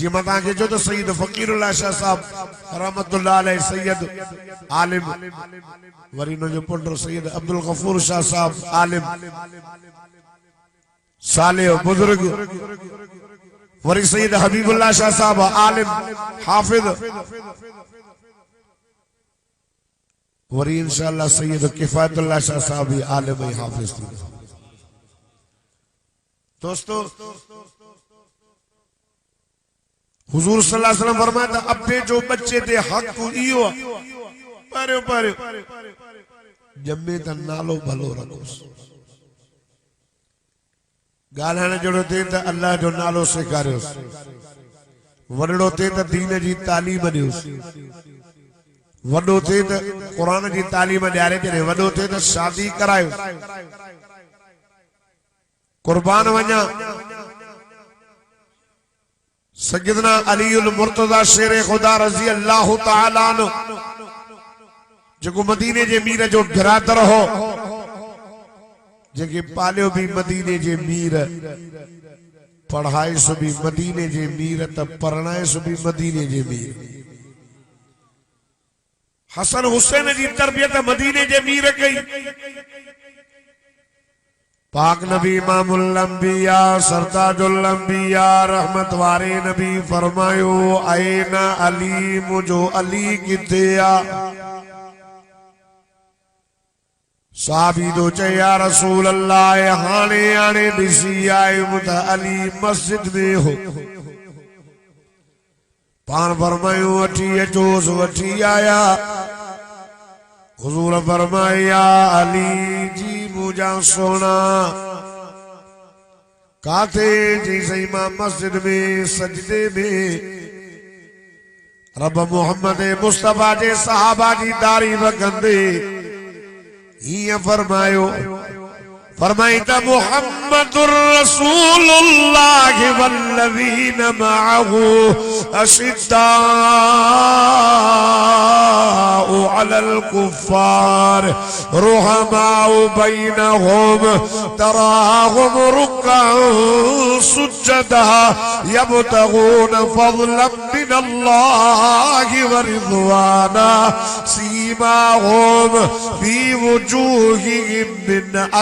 जी मता के जो तो सैयद फकीरुल्लाह शाह साहब रहमतुल्लाह अलैह सैयद आलिम वरी नो जो पुत्र सैयद अब्दुल गफूर शाह साहब आलिम साले बुजुर्ग वरी सैयद हबीबुल्लाह शाह साहब आलिम हाफिज वरी इंशाअल्लाह सैयद किफायतुल्लाह शाह साहब भी आलिम हाफिज थी। दोस्तों हुजूर सल्लल्लाहु अलैहि वसल्लम फरमाया अपने जो बच्चे थे हक को इयो पारे पारे जम्मे त नालो भलो रखो गालाने जड़ो थे त अल्लाह जो नालो सेखारियो वडड़ो थे त दीन जी तालीम दियो वडो थे त कुरान जी तालीम ॾियारे थे वडो थे त शादी करायो कुर्बान वञा सैयदना अलीउल मुर्तजा शेर खुदा रज़ी अल्लाह तआला अन्हु जेको मदीने जे मीर जो बिरादर हो जेके पालियो भी मदीने जे मीर पढ़ाए सो भी मदीने जे मीर त परणाए सो भी मदीने जे मीर हसन हुसैन जी तरबियत मदीने जे मीर कई पाक नबी इमामुल अंबिया सरताजुल अंबिया रहमत वारे नबी फरमायो आईना अली मुझो अली किथे आ साहबी दो या रसूल अल्लाह हाने आने दिसी आए मुत अली मस्जिद में हो पान फरमायो वठी अचोस वठी आया हुजूर फरमाया अली जी मुझा सोना काथे जी सही मां मस्जिद में सजदे में रब मोहम्मद मुस्तफा जे सहाबा जी दारी वगंदे हिया फरमायो फरमाइता मुहम्मदुर रसूलुल्लाह वल्लज़ीन मअहू अशिद्दाउ अलल कुफ्फार रुहमाउ बैनहुम तराहुम रुक्कअन सुज्जदा यब्तगून फज़लन मिनल्लाहि व रिज़वाना सीमाहुम फी वुजूहिहिम मिन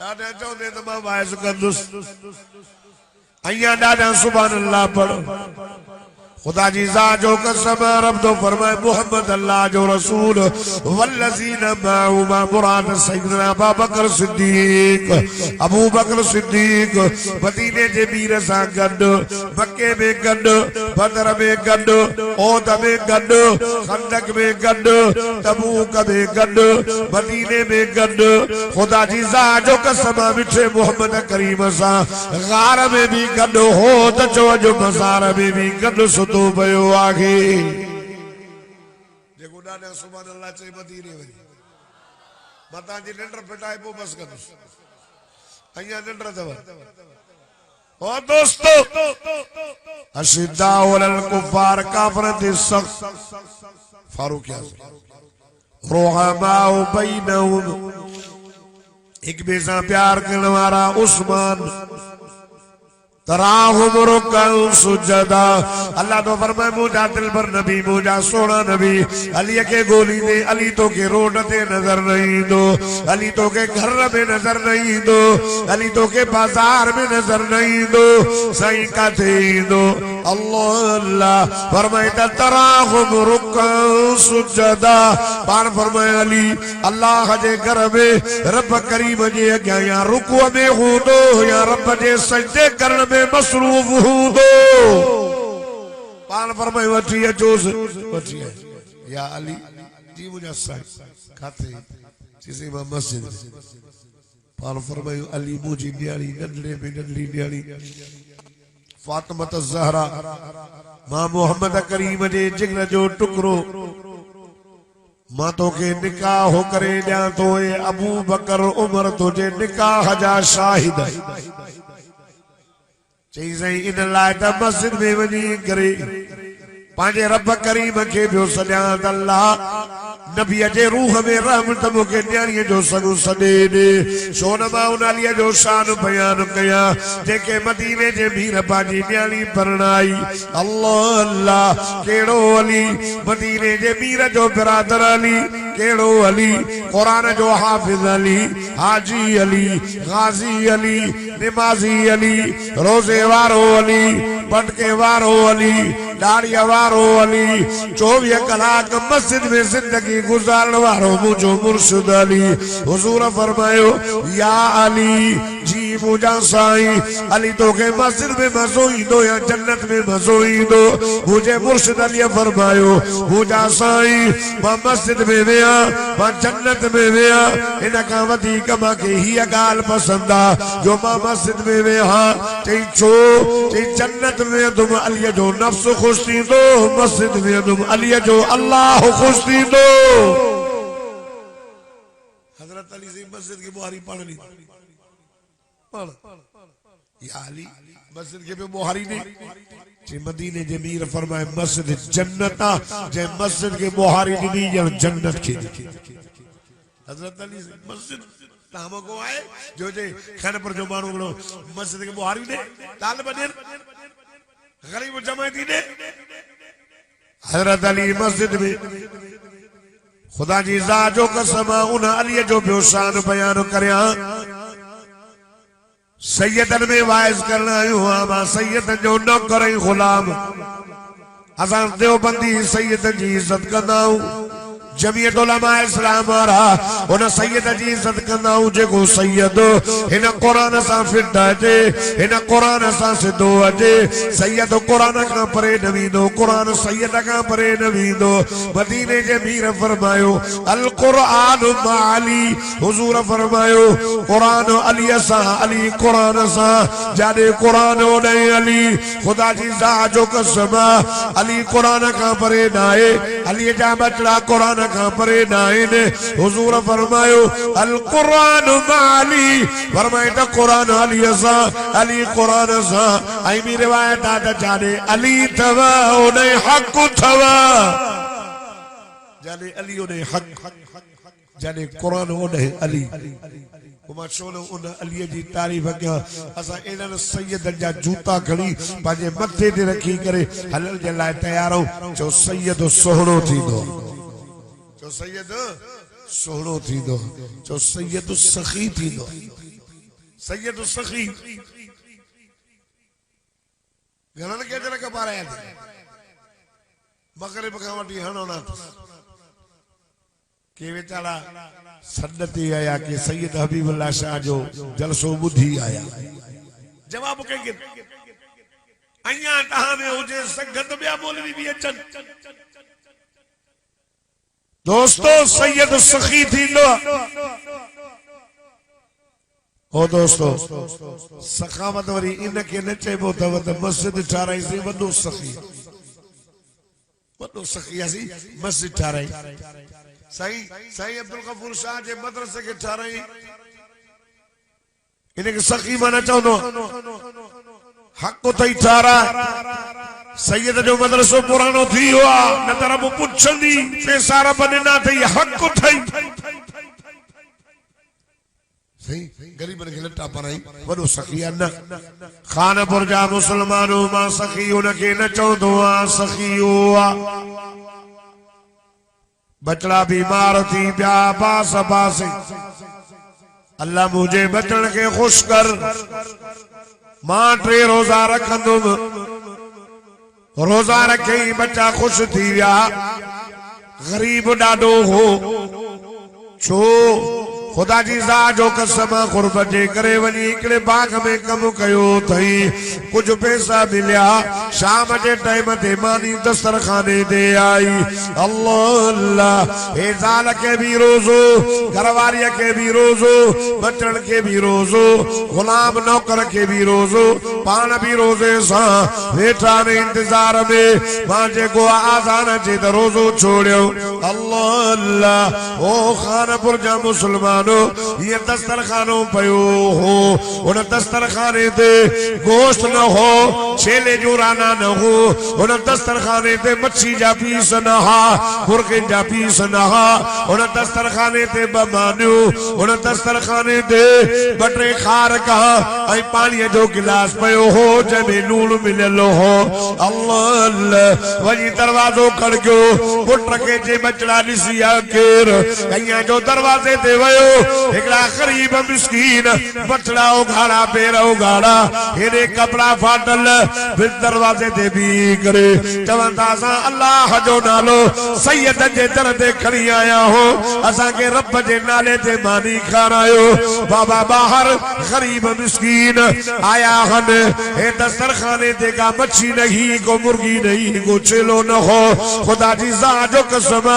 दादा चौदह तमाम वाइस कंदुस अय्या दादा सुभान अल्लाह पढ़ो खुदा जी जा जो कसम रब तो फरमाए मोहम्मद अल्लाह जो रसूल वल्लज़ीन माअहू मुराद सैयदना अबू बकर सिद्दीक मदीने जे मीर सां गॾु मक्के में गॾु बदर में गॾु ओद में गॾु खंदक में गॾु तबूक में गॾु मदीने में गॾु खुदा जी जा जो कसम मिठे मोहम्मद करीम सां गार में भी गॾु हो त जो मज़ार में भी गॾु तो भयो आगे जेको ॾाढा सुभान अल्लाह चई मदीने वरी मता जी निंड पिटाए पो बस कर अया निंड अथव ओ दोस्तों अशिद्दाउ अलल कुफ्फार काफिर ते सख्त फारूक आज़म रुहमाउ बैनहुम एक बेसा प्यार करने वाला उस्मान तराहुम रुक्कअन सुज्जदा अल्लाह तो फरमाए मुझा दिल पर नबी मुझा सोना नबी अली के गोली दे अली तो के रोड ते नजर नहीं दो अली तो के घर में नजर नहीं दो अली तो के बाजार में नजर नहीं दो सही का थे दो अल्लाह अल्लाह फरमाए तराहुम रुक्कअन सुज्जदा पान फरमाए अली अल्लाह जे घर में रब करीम जे अॻियां या रुकू में हो दो या रब जे सजदे करण में मसरूफ हूं दो पान फरमाए वठी अचोस वठी या अली जी मुझा साईं खाते जिसे मां मस्जिद पान फरमाए अली मुझी न्याणी नंढड़े में नंढड़ी न्याणी फातिमा ज़हरा मां मोहम्मद करीम जे जिगर जो टुकड़ो मां तो के निकाह करे ॾियां तो अबू बकर उमर तुझे निकाह जा शाहिद चई साईं इन लाइ त मस्जिद में वञी करे पंहिंजे रब करीम खे पियो सॾियां त अल्लाह नबीअ जे रूह में रहमत मूंखे न्याणीअ जो सॻु सॾे ॾे। छो न मां उन अलीअ जो शान बयान कयां जेके मदीने जे मीर पंहिंजी न्याणी परणाई। अल्लाह अल्लाह कहिड़ो अली मदीने जे मीर जो बिरादर अली, कहिड़ो अली क़ुरान जो हाफ़िज़ अली, हाजी अली, गाज़ी अली, निमाज़ी अली, रोज़े वारो अली, पटके वारो अली, दाढ़ीअ वारो अली, 24 कलाक मस्जिद में जिंदगी गुजारण वारो मुझो मुर्शिद अली। हुजूर फरमायो या अली जी मुझा साईं अली तोखे मस्जिद में मज़ो ईंदो या जन्नत में मज़ो ईंदो? मुझे मुर्शिद अली फरमायो मुझा साईं मां मस्जिद में विया मां जन्नत में विया, इन खां वधीक मूंखे हीअ ॻाल्हि पसंदि आहे जो मां मस्जिद में विया। चई छो? चई जन्नत में वेंदुमि अलीअ जो नफ्स ख़ुश थींदो, मस्जिद में वेंदुमि अलीअ जो अल्लाह ख़ुश थींदो। हज़रत अली से मस्जिद की बुहारी पढ़नी या अली मस्जिद के पे बुहारी नहीं जे मदीने जे मीर फरमाए मस्जिद जन्नत आ, जे मस्जिद के बुहारी दी या जन्नत की। हज़रत अली से मस्जिद नाम को आए जो जे खाने पर जो मानो लो मस्जिद के बुहारी ने तालिब ने गरीब जमाती ने हज़रत अली मस्जिद में खुदा जी ज़ात जो कसम उन अली जो पियो शान बयान करया। सैयदन में वाइज करना हुआ मां सैयद जो नौकर गुलाम असां देवबंदी सैयद जी इज्जत कंदा जमीयत उलमा इस्लाम वारा उन सैयद जी इज्जत कंदा जेको सैयद हिन कुरान सां फिट अचे, हिन कुरान सां सिधो अचे। सैयद कुरान खां परे न वेंदो, कुरान सैयद खां परे न वेंदो। मदीने जे मीर फरमायो अल कुरान माली, हुजूर फरमायो कुरान अली सां, अली कुरान सां, जाने कुरान ओॾे अली। खुदा जी ज़ात जो कसम अली कुरान खां परे न आहे, अली जा बचड़ा कुरान खां परे न आहिनि। हुजूर फरमायो अल कुरान माली, फरमाए त कुरान अली सां, अली कुरान सां। ऐं ॿी रिवायत आहे त जाने अली अथव ओॾे हक़ अथव, जाने अली ओॾे हक़, जाने कुरान ओॾे अली। मां छो न उन अलीअ जी तारीफ़ कयां। असां इन्हनि सैयदनि जा जूता खणी पंहिंजे मथे ते रखी करे हलण जे लाइ तयार आहियूं। चओ सैयद सुहिणो थींदो, चो सैयद सुहिणो थींदो, चो सैयद सखी थींदो, सैयद सखी। घणनि खे जन कपाराया मगरिब खां वठी हणोना के वेचारा सन्नती आया के सैयद हबीबुल्लाह शाह जो जलसो ॿुधी आया। जवाब कंहिंखे अञा तव्हां में हुजे संगत ॿिया मौलवी बि अचनि। दोस्तों सैयद सखी थींदो हो। दोस्तों सखावत वरी इनखे न चइबो अथव त मस्जिद ठाराईसीं वॾो सखी, वॾो सखी असीं मस्जिद ठाराई। साईं साईं अब्दुल गफूर शाह जे मदरसे खे ठाराई, इनखे सखी माना चवंदो हक़ अथई ठारा। सैयद जो मदरसो पुरानो थी वियो आहे, न त रब पुछंदी पैसा रब ॾिना अथई हक़ अथई। सही गरीबनि खे लटा पाराई वॾो सखी आहे न। खानपुर जा मुस्लमानों मां सखी उनखे न चवंदो आहे, सखी उहो आहे। बचड़ा बीमार थी पिया पास पासे, अल्लाह मुझे बचड़ के खुश कर, मां 3 रोजा रखंदुमि। रोजा रखे ही बच्चा खुश थी विया। गरीब ॾाढो हो, छो खुदा जी ज़ात जो कसम ग़ुर्बत जे करे वञी हिकिड़े बाग में कमु कयो अथई, कुझु पैसा मिलिया। शाम जे टाइम ते मानी दस्तरखाने ते आई। अल्लाह अल्लाह, हे ज़ाल खे बि रोज़ो, घरवारीअ खे बि रोज़ो, बचड़नि खे बि रोज़ो, ग़ुलाम नौकर खे बि रोज़ो, पाण बि रोज़े सां वेठा ने इंतज़ार में। मां जेको आज़ान अचे त रोज़ो छोड़ियो। अल्लाह अल्लाह, ओ खानपुर जा मुस्लमान मुसलमानो ये दस्तरखानो पयो हो उन दस्तरखाने ते गोश्त न हो छेले जो राना न हो उन दस्तरखाने ते मच्छी जा पीस न हा मुर्गे जा पीस न हा उन दस्तरखाने ते बमानियो उन दस्तरखाने ते बटे खार कहा ऐं पानी जो गिलास पयो हो जंहिंमें लूण मिलियल हो अल्लाह अल्लाह वही दरवाजो खड़कियो पुट के जे बचड़ा ॾिसी आ केर कईं जो दरवाजे ते वयो हिकड़ा गरीब मिस्कीन बचड़ा उघाड़ा पेर उघाड़ा हेरे कपड़ा फाटल फिर दरवाजे ते भी करे चवंदा असां अल्लाह जो नालो सैयद जे दर ते खड़ी आया हो असां के रब जे नाले ते मानी खारायो बाबा बाहर गरीब मिस्कीन आया हन हे दस्तरखाने ते का मच्छी नहीं को मुर्गी नहीं को चेलो न हो खुदा जी जा जो कसम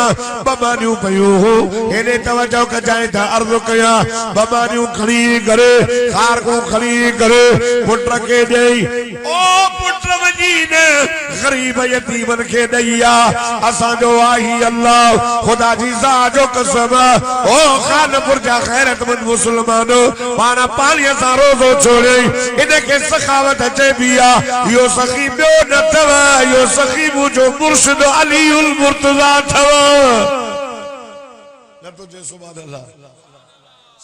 बमानियूं पयो हो हेने तवज्जो कजाए था अर्ज़ कया बमानियूं खड़ी करे खार को खड़ी करे पुट के दई ओ पुट वजी ने गरीब यतीमन के दैया असा जो आही अल्लाह खुदा जी जा जो कसम ओ खानपुर जा गैरतमंद मुसलमानो पाना पानी सा रोज़ो छोड़े इनके सखावत अचे बिया यो सखी बियो न तव यो सखी मुझो मुर्शिद अलीउल मुर्तज़ा थव न तो जे सुभान अल्लाह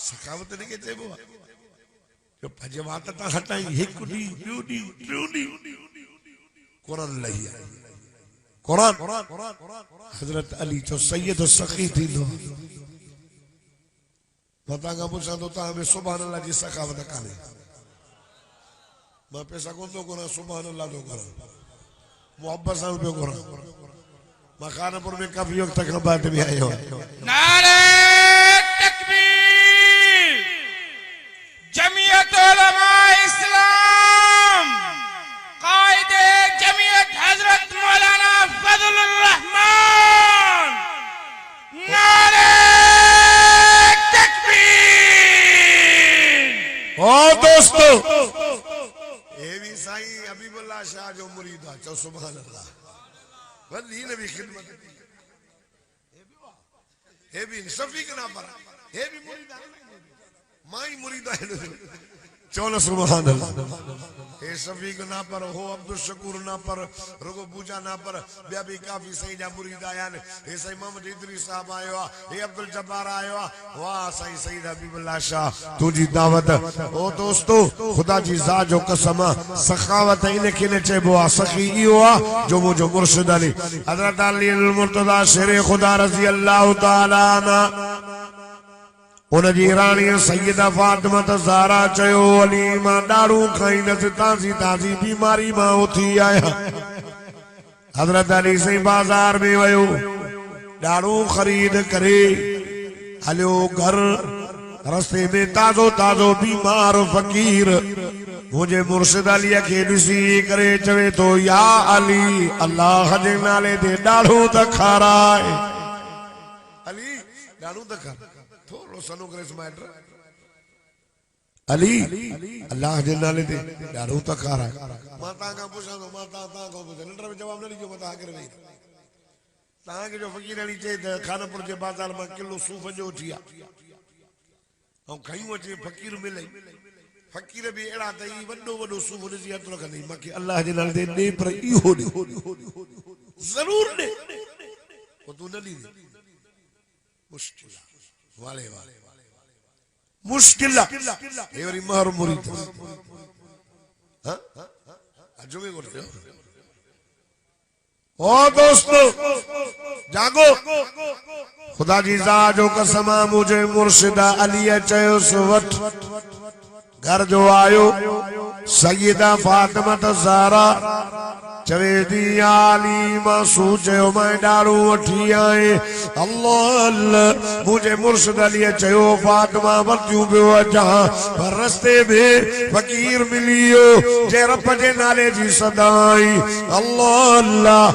सखावत ने के चेबो जो भजवात ता हटाई एक डी ड्यूडी ड्यूडी कुरान लही कुरान हजरत अली जो सैयद सखी थी नो मता का पूछा तो ता में सुभान अल्लाह जी सखावत काने मैं पैसा को तो कोना सुभान अल्लाह तो करा मोहब्बत से पे करा मैं खानपुर में काफी वक्त तक बात भी आए हो नारे तकबीर जमीयत उलमा इस्लाम कायदे जमीयत हजरत मौलाना फजलुर रहमान नारे तकबीर ओ दोस्तों ये भी साईं हबीबुल्लाह शाह जो मुरीद है चो सुभान अल्लाह वली ने भी खिदमत की ये भी शफीक ना पर ये भी मुरीद है माई मुरीद है चलो सुभान अल्लाह हे शफीक ना पर हो अब्दुल शकूर ना पर रुगो पूजा ना पर बिया भी काफी सही जा मुरीद आया ने हे सही मोहम्मद इदरीस साहब आयो हे अब्दुल जब्बार आयो वाह सही सईद हबीबुल्लाह शाह तुजी दावत ओ दोस्तों खुदा जी जा जो कसम सखावत इन के ने चेबो आ सखी इयो आ जो मुझो मुर्शिद अली हजरत अली अल मुर्तजा शेर खुदा रजी अल्लाह ताला ना उनजी रानी सैयदा फातिमा ज़हरा चयो अली मां डाड़ू खाईंदस ताज़ी ताज़ी बीमारी मां उथी आया हजरत अली से बाजार में वयो डाड़ू खरीद करे हलियो घर रस्ते में ताज़ो ताज़ो बीमार फकीर मुझे मुर्शिद अली के ॾिसी करे चवे तो या अली अल्लाह जे नाले ते डाड़ू त खाराए अली डाड़ू त खाराए थोड़ो सनो करे स्माइटर अली अल्लाह जे नाले ते डाड़ू त खाराए माता का पूछा तो माता ता को लेटर में जवाब न लिखो माता करे वही ता के जो फकीर अली चे खानपुर जे बाजार में किलो सूफ जो थिया औ खई वचे फकीर मिले फकीर भी एड़ा त ई वडो वडो सूफ दी हथ रखनी माके अल्लाह जे नाले ते दे पर इहो दे जरूर दे ओ तू न दी मुश्किल वाले वाले मुश्किल ये वरी महर मुरीद हां अजो में बोल ओ दोस्तों जागो खुदा जी जा जो कसम मुझे मुर्शिद अली चयो सुवट घर जो आयो सैयदा फातिमा ज़हरा चवे दी आली मासू चयो मैं डाड़ू वठी आए अल्लाह अल्लाह मुझे मुर्शिद अली चयो फातिमा वरतियूं पियो अचां पर रस्ते में फकीर मिलियो जे रब जे नाले जी सदाई अल्लाह अल्लाह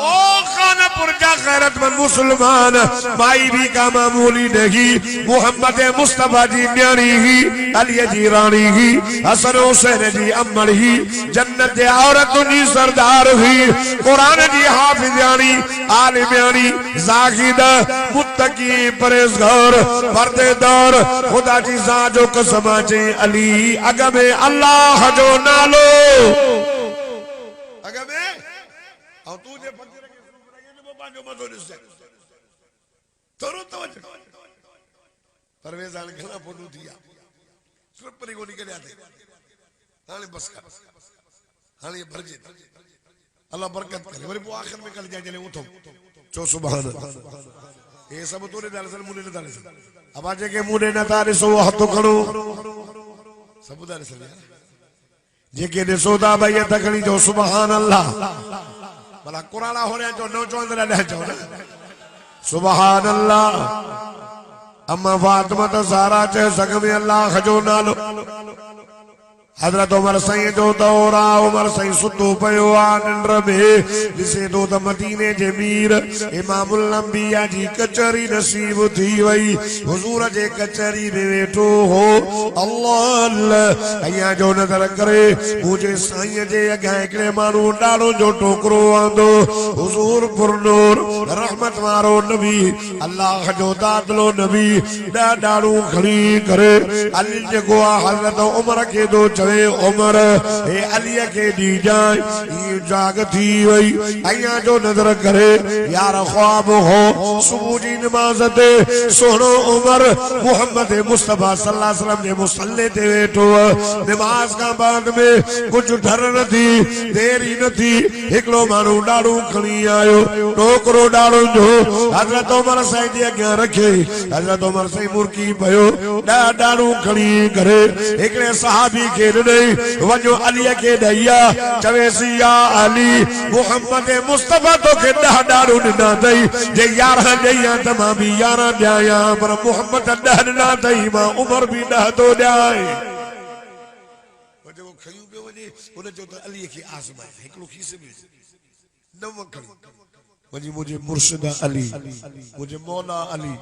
ओ खानपुर जा गैरतमंद मुसलमान माई भी का मामूली नहीं मोहम्मद मुस्तफा जी न्याणी ही अली जी रानी ही हसन हुसैन जी अम्मड़ ही जन्नत औरतुन जी सरदार फारगी कुरान जी हाफिजानी आलिमानी जाहिद मुत्तकी परहेज़गार पर्देदार खुदा जी सा जो कसम चे अली अगमे अल्लाह जो नालो अगमे और तू जे फकीर के बनाए ने बाबा जो मतो दिसे तोरो तवज्जो परवेज़ आने घना फोटो दिया सिर्फ परी को निकल आते हाले बस कर हाले ये भर जे अल्लाह बरकत करे वरी वो आखिर में कल जाए चले उठो चो सुभान ये सब तोरे दाल सल मुने दाल सल अब आज के मुने न तारे सो हथ खड़ो सब दाल सल जे के ने सोदा भाई तकनी जो सुभान अल्लाह भला कुराना हो रहा जो नौ चौंदरा ले जाओ ना सुभान अल्लाह अम्मा फातिमा तो सारा चे सगमे अल्लाह जो नालो हजरत उमर सही जो दौरा उमर सही सुतो पयो निंड में जिसे दो त मदीने जे मीर इमामुल अंबिया जी कचरी नसीब थी वई हुजूर जे कचरी में वेठो हो अल्लाह अल्लाह अया जो नजर करे मुझे साईं जे अगा एकड़े मानू डालो जो टोकरो आंदो हुजूर पुरनूर रहमत वारो नबी अल्लाह जो दादलो नबी डाड़ू खड़ी करे अली जगो हजरत उमर के दो उमर ए अली के दी जाए ये जाग थी वई अया जो नजर करे यार ख्वाब हो सुबह जी नमाज दे सोनो उमर मोहम्मद मुस्तफा सल्लल्लाहु अलैहि वसल्लम ने मुसल्ले ते बैठो नमाज का बाद में कुछ डर न थी देरी न थी एकलो मानू डाड़ू खणी आयो टोकरो डाड़ू जो हजरत उमर साईं जे अगे रखे हजरत उमर साईं मुर्की भयो डाड़ू खणी करे एकड़े सहाबी के वजो अली के दैया चवेसी या अली मोहम्मद मुस्तफा तो के डाड़ू ना दई जे 11 दैया तमाम 11 दैया पर मोहम्मद ना दई मां उमर भी ना तो दैए वजो खयू पे वजे उन जो तो अली की आजमाई एकलो खीसे में नव खड़ी वजी मुझे मुर्शिद अली मुझे मौला अली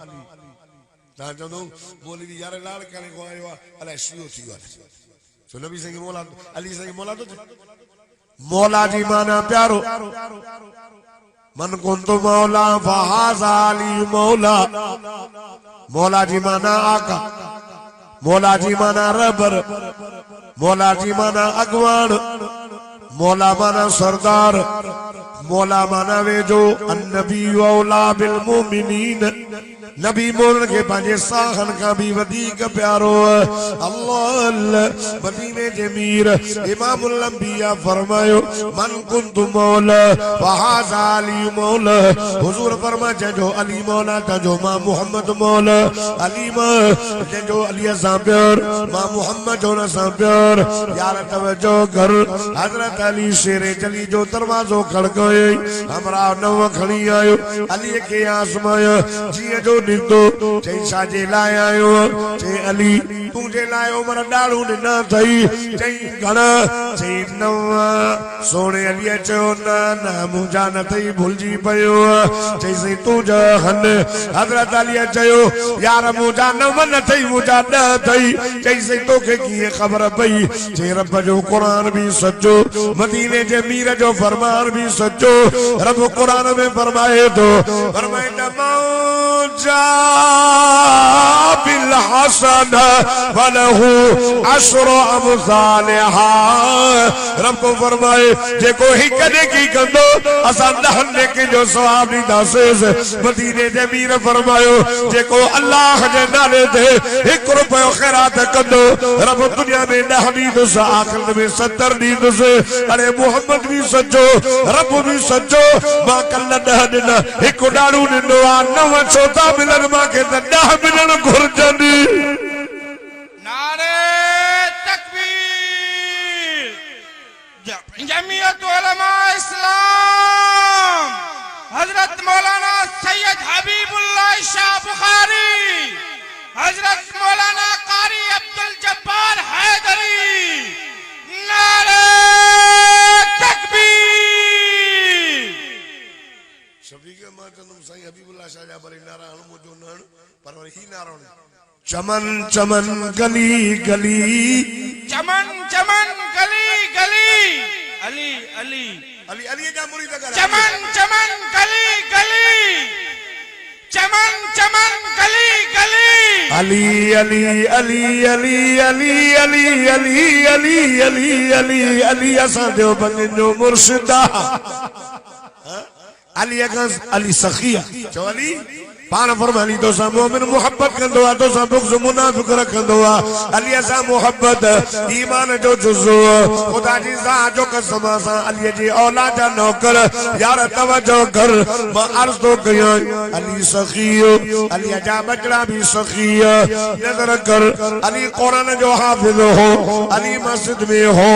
ता जदो बोली यार लाल करे को आयो अले शियो थी वाले सो नबी सिंह मौला अली सिंह मौला तो मौला जी माना प्यारो मन कुंतु मौला फहाज़ा अली मौला मौला जी माना आका मौला जी माना रबर मौला जी माना अगवान मौला माना सरदार मौला माना वे जो अन्नबी औला बिल मोमिनीन नबी मोहन के पांचे साहन का भी वदीक प्यारो अल्लाह मदीने जमीर इमामुल अंबिया फरमायो मन कुंतु मौला फहाज़ा अली मौला हुजूर फरमा जो अली मौला था जो मां मोहम्मद मौला अली मां जो अली साबिर मां मोहम्मद जो ना साबिर यार तवज्जो कर हजरत अली शेरे चली जो दरवाजो खड़काए हमरा नव खणी आयो अली के आसमाया जी जो निंदो चई साजे लाए आयो चे अली तुझे लाए उमर डालू न थई चई घणा चई नवा सोने अली चो ना मुंजा न थई भूलजी पयो चई सही तुझा हन हजरत अली चयो यार मुंजा न थई मुंजा न थई चई सही तोखे की खबर पई चे रब जो कुरान भी सच्चो मदीने जे मीर जो फरमान भी सच्चो रब कुरान में फरमाए तो फरमाए मौजा बिल हसन वलहु अशरु अमसालिहा रब को फरमाए जे को ही कदे की कंदो असा दहने के जो सवाब दी दासेस मदीने जे मीर फरमायो जे को अल्लाह जे नाले दे 1 रुपयो खैरात कंदो रब दुनिया में 10 दी दस आखिरत में 70 दी दस अरे मोहम्मद भी सच्चो रब भी सच्चो मां कल 10 दिन 1 डाड़ू दिनो आ 9 चौथा मिलन मां के 10 मिलन घुरजनी नारे तकबीर जमीयत उलमा इस्लाम हजरत मौलाना सैयद हबीबुल्लाह शाह बुखारी हजरत मौलाना कारी अब्दुल जब्बार हैदरी नारे तकबीर शफीक मातनुम सैयद हबीबुल्लाह शाह जाबरी नारा हनु जो नन पर ही नारा चमन चमन गली गली चमन चमन गली गली अली अली अली अली जा मुरीद कर चमन चमन गली गली चमन चमन गली गली अली अली अली अली अली अली अली अली अली अली अली असां देवबंद जो मुर्शिदा अली अगस अली सखिया चो अली पान फरमानी तो सा मोमिन मोहब्बत कंदो आ तो सा बुग़्ज़ मुनाफिक रखंदो आ अली सा मोहब्बत ईमान जो जुज़ो खुदा जी ज़ात जो कसम सा अली जी औलाद जा नौकर यार तवज्जो कर मां अर्ज़ तो कया अली सखियो अली जा बचड़ा भी सखिया नजर कर अली कुरान जो हाफिज हो अली मस्जिद में हो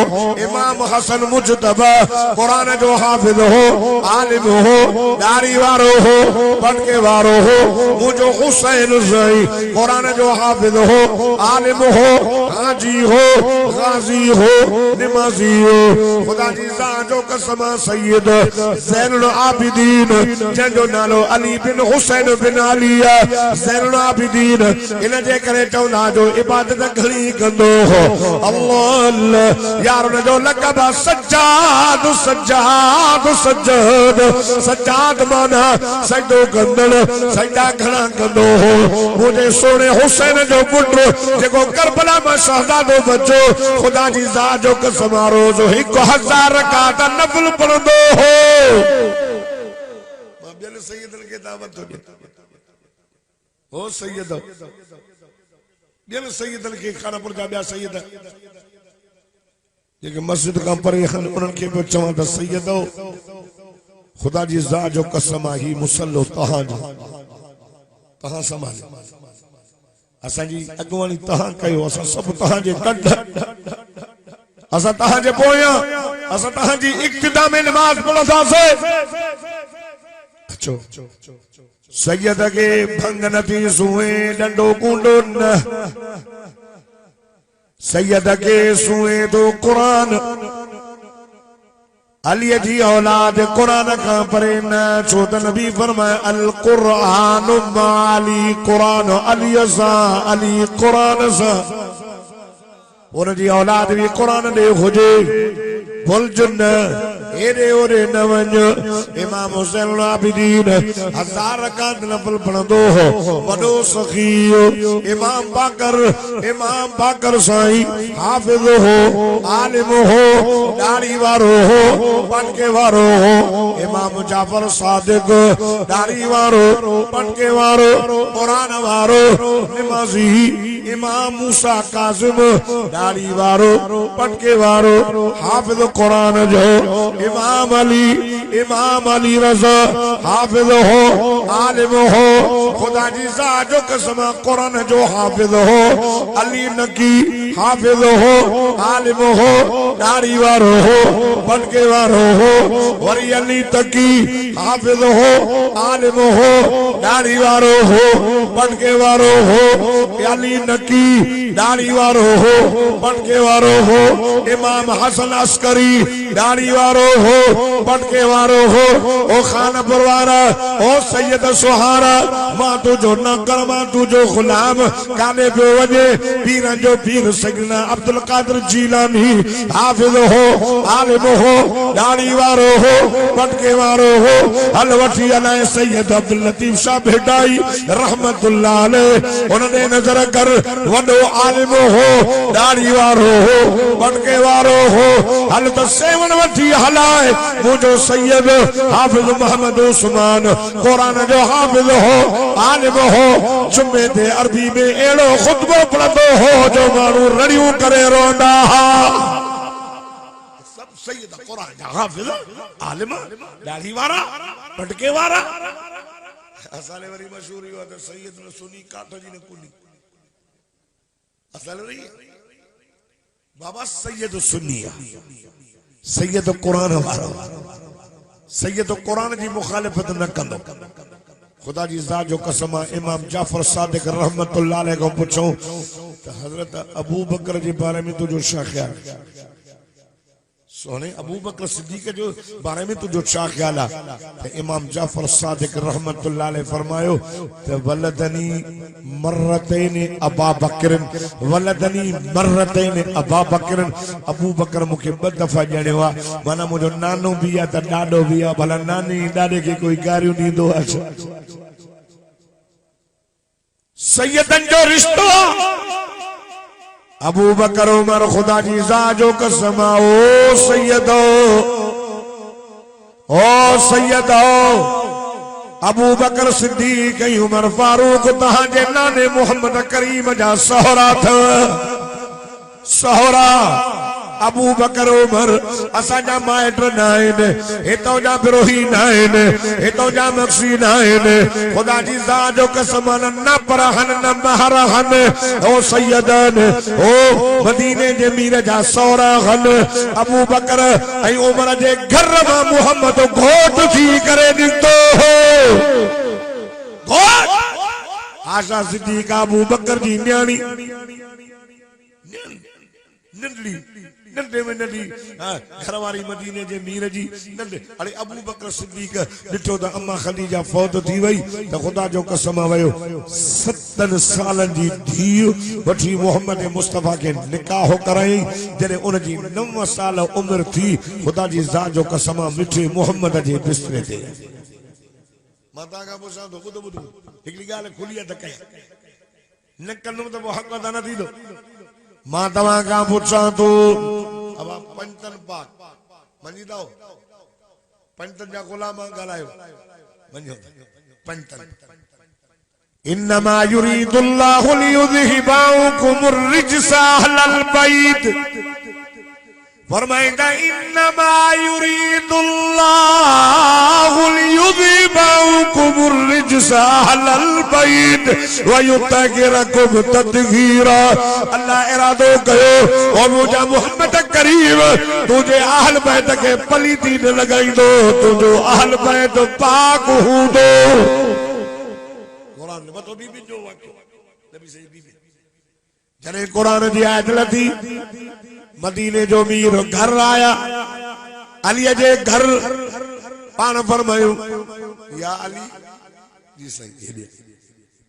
इमाम हसन मुजतबा कुरान जो हाफिज हो आलिम हो दाढ़ी वारो हो पटके वारो हो मुझो हुसैन ज़ई कुरान जो हाफिज हो आलिम हो हाजी हो गाजी हो नमाजी हो खुदा जी ज़ात जो कसम सैयद ज़ैनुल आबिदीन जंजो नालो अली बिन हुसैन बिन अली ज़ैनुल आबिदीन इन जे करे चवंदा जो इबादत घणी कंदो हो अल्लाह अल्लाह यार उन जो लक़ब सज्जाद सज्जाद सज्जाद सज्जाद माना सजदो कंदड़ सजदा घणा कंदो हो मुझे सोने हुसैन जो पुत्र जेको करबला में शहजादो बचो खुदा जी ज़ात जो कसम रोज़ 1000 रकात नफल पढ़ंदो हो मां सैयद के दावत हो सैयद सैयद के खानापुर जा ॿिया सैयद जेके मस्जिद खां परे उन्हनि खे बि चवां त सैयद खुदा जी ज़ात जो कसम ही मुसल्लो तहां संभाले असांजी अॻुवाणी तहां कयो असां सभु तहांजे कंड असां तहांजे पोयां असां तहांजी इक्तिदा में नमाज पढ़ंदासीं अचो सैयद के भंग न थी सुए डंडो कूंडो न सैयद के सुए तो कुरान अली जी औलाद कुरान का परे न छो त नबी फरमाए अल कुरान माली कुरान अली सा अली कुरान सा उन जी औलाद भी कुरान दे हुजे भुल जुन एरे ओरे न वञो इमाम हुसैन आबिदीन 1000 रकात नफल पढ़ंदो हो वॾो सखी इमाम बाकर साईं हाफिज हो आलिम हो दाढ़ी वारो हो पटके वारो हो इमाम जाफर सादिक दाढ़ी वारो पटके वारो कुरान वारो नमाज़ी इमाम मूसा काज़िम दाढ़ी वारो पटके वारो हाफिज कुरान जो इमाम अली रज़ा हाफिज हो आलिम हो खुदा जी ज़ात जो कसम कुरान जो हाफिज हो अली नकी हाफिज हो आलिम हो दाढ़ी वारो हो पटके वारो हो वरी अली तकी हाफिज हो आलिम हो दाढ़ी वारो हो पटके वारो हो अली नकी दाढ़ी वारो हो पटके वारो हो इमाम हसन अस्करी दाढ़ी वारो हो पटके वारो हो ओ खानपुर वारा ओ सैयद सुहारा मां तुझो नौकर मां तुझो गुलाम काने पे वजे पीर जो पीर सैयदना अब्दुल कादिर जीलानी हाफिज हो आलिम हो दाढ़ी वारो हो पटके वारो हो हल वठी अलाए सैयद अब्दुल लतीफ शाह भेटाई रहमतुल्लाह अलैह उन्होंने नजर कर वडो आलिम हो दाढ़ी वारो हो पटके वारो हो हल तो सेवन वठी हलाए मुझो सैयद हाफिज मोहम्मद उस्मान कुरान जो हाफिज हो आलिम हो जुम्मे ते अरबी में एड़ो खुतबो पढ़ंदो हो जो मानू रड़ियूं करे रोंदा सब सैयद कुरान जा हाफिज आलिम दाढ़ी वारा पटके वारा असाले वरी मशहूरी हो त सैयद न सुनी काठ जी ने कुनी असल रही बाबा सैयद सुन्निया सैयद कुरान वारो सैयद कुरान जी मुखालिफत न कंदो खुदा जी ज़ात जो कसम इमाम जाफर सादिक रहमतुल्लाह अलैह को पूछो तो हजरत अबू बकर के बारे में तुझो छा ख्याल सोने अबू बकर सिद्दीक जो बारे में तुझो छा ख्याल है? इमाम जाफर सादिक रहमतुल्लाह अलैह फरमायो ते वलदनी मर्रतैन अबा बकर, वलदनी मर्रतैन अबा बकर, अबू बकर मुखे ब दफा ॼणियो आहे, माना मुंहिंजो नानो भी आहे त ॾाॾो भी आहे, भला नानी ॾाॾे खे कोई गारियूं ॾींदो आहे। सैयदन जो रिश्तो अबू बकर उमर खुदा जी ज़ात जो कसम ओ सैयदो, ओ सैयदो अबू बकर सिद्दीक उमर फारूक तहांजे नाने मोहम्मद करीम जा सहुरा थ। सहुरा अबू बकर उमर असांजा माइट न आहिनि, हितां जा विरोही न आहिनि, हितां जा मक्सी न आहिनि। खुदा जी ज़ात जो कसम न परहन न महरहन ओ सैयदन ओ मदीने जे मीर जा सौरा हन। अबू बकर ऐं उमर जे घर मां मोहम्मद घोट थी करे निकतो हो। आशा सिद्दीका अबू बकर जी न्याणी नंढड़ी नंढे में नंढी घर वारी मदीने जे मीर जी नंढे। अरे अबू बकर सिद्दीक ॾिठो त अम्मा खदीजा फौत थी वई त खुदा जो कसम वयो 7 सालनि जी धीउ वठी मोहम्मद मुस्तफा के निकाह कराई। जॾहिं उन जी 9 साल उम्र थी खुदा जी ज़ात जो कसम मिठे मोहम्मद जे बिस्तरे ते मां तव्हां खां पुछां थो, ॿुधो ॿुधो हिकिड़ी ॻाल्हि खुली आहे त कयां न कंदुमि त पोइ हक़ अदा न थींदो। मां तव्हां खां पुछां थो अब पंचन पाक मञीदा हो, पंचन जा गुलाम ॻाल्हायो मञो पंचन। इन्नमा युरीदुल्लाहु लियुज़हिबा अंकुमुर रिज्सा अहलल बैत, फरमाइंदा इन्नमा युरीदुल्लाहु लियुज़हिबा अंकुमुर रिज्सा अहलल बैत व युतहिरकुम तत्हीरा। अल्लाह इरादो कयो ओ मुंहिंजा मोहम्मद करीम तुझे अहल बैत खे पलीती न लॻाईंदो, तुंहिंजो अहल बैत पाक हूंदो। क़ुरान में तो बीबी जो वाक़ियो नबी से बीबी जॾहिं क़ुरान जी आयत लथी मदीने जो मीर घर आया, अली जे घर पान फरमायो या अली जी सही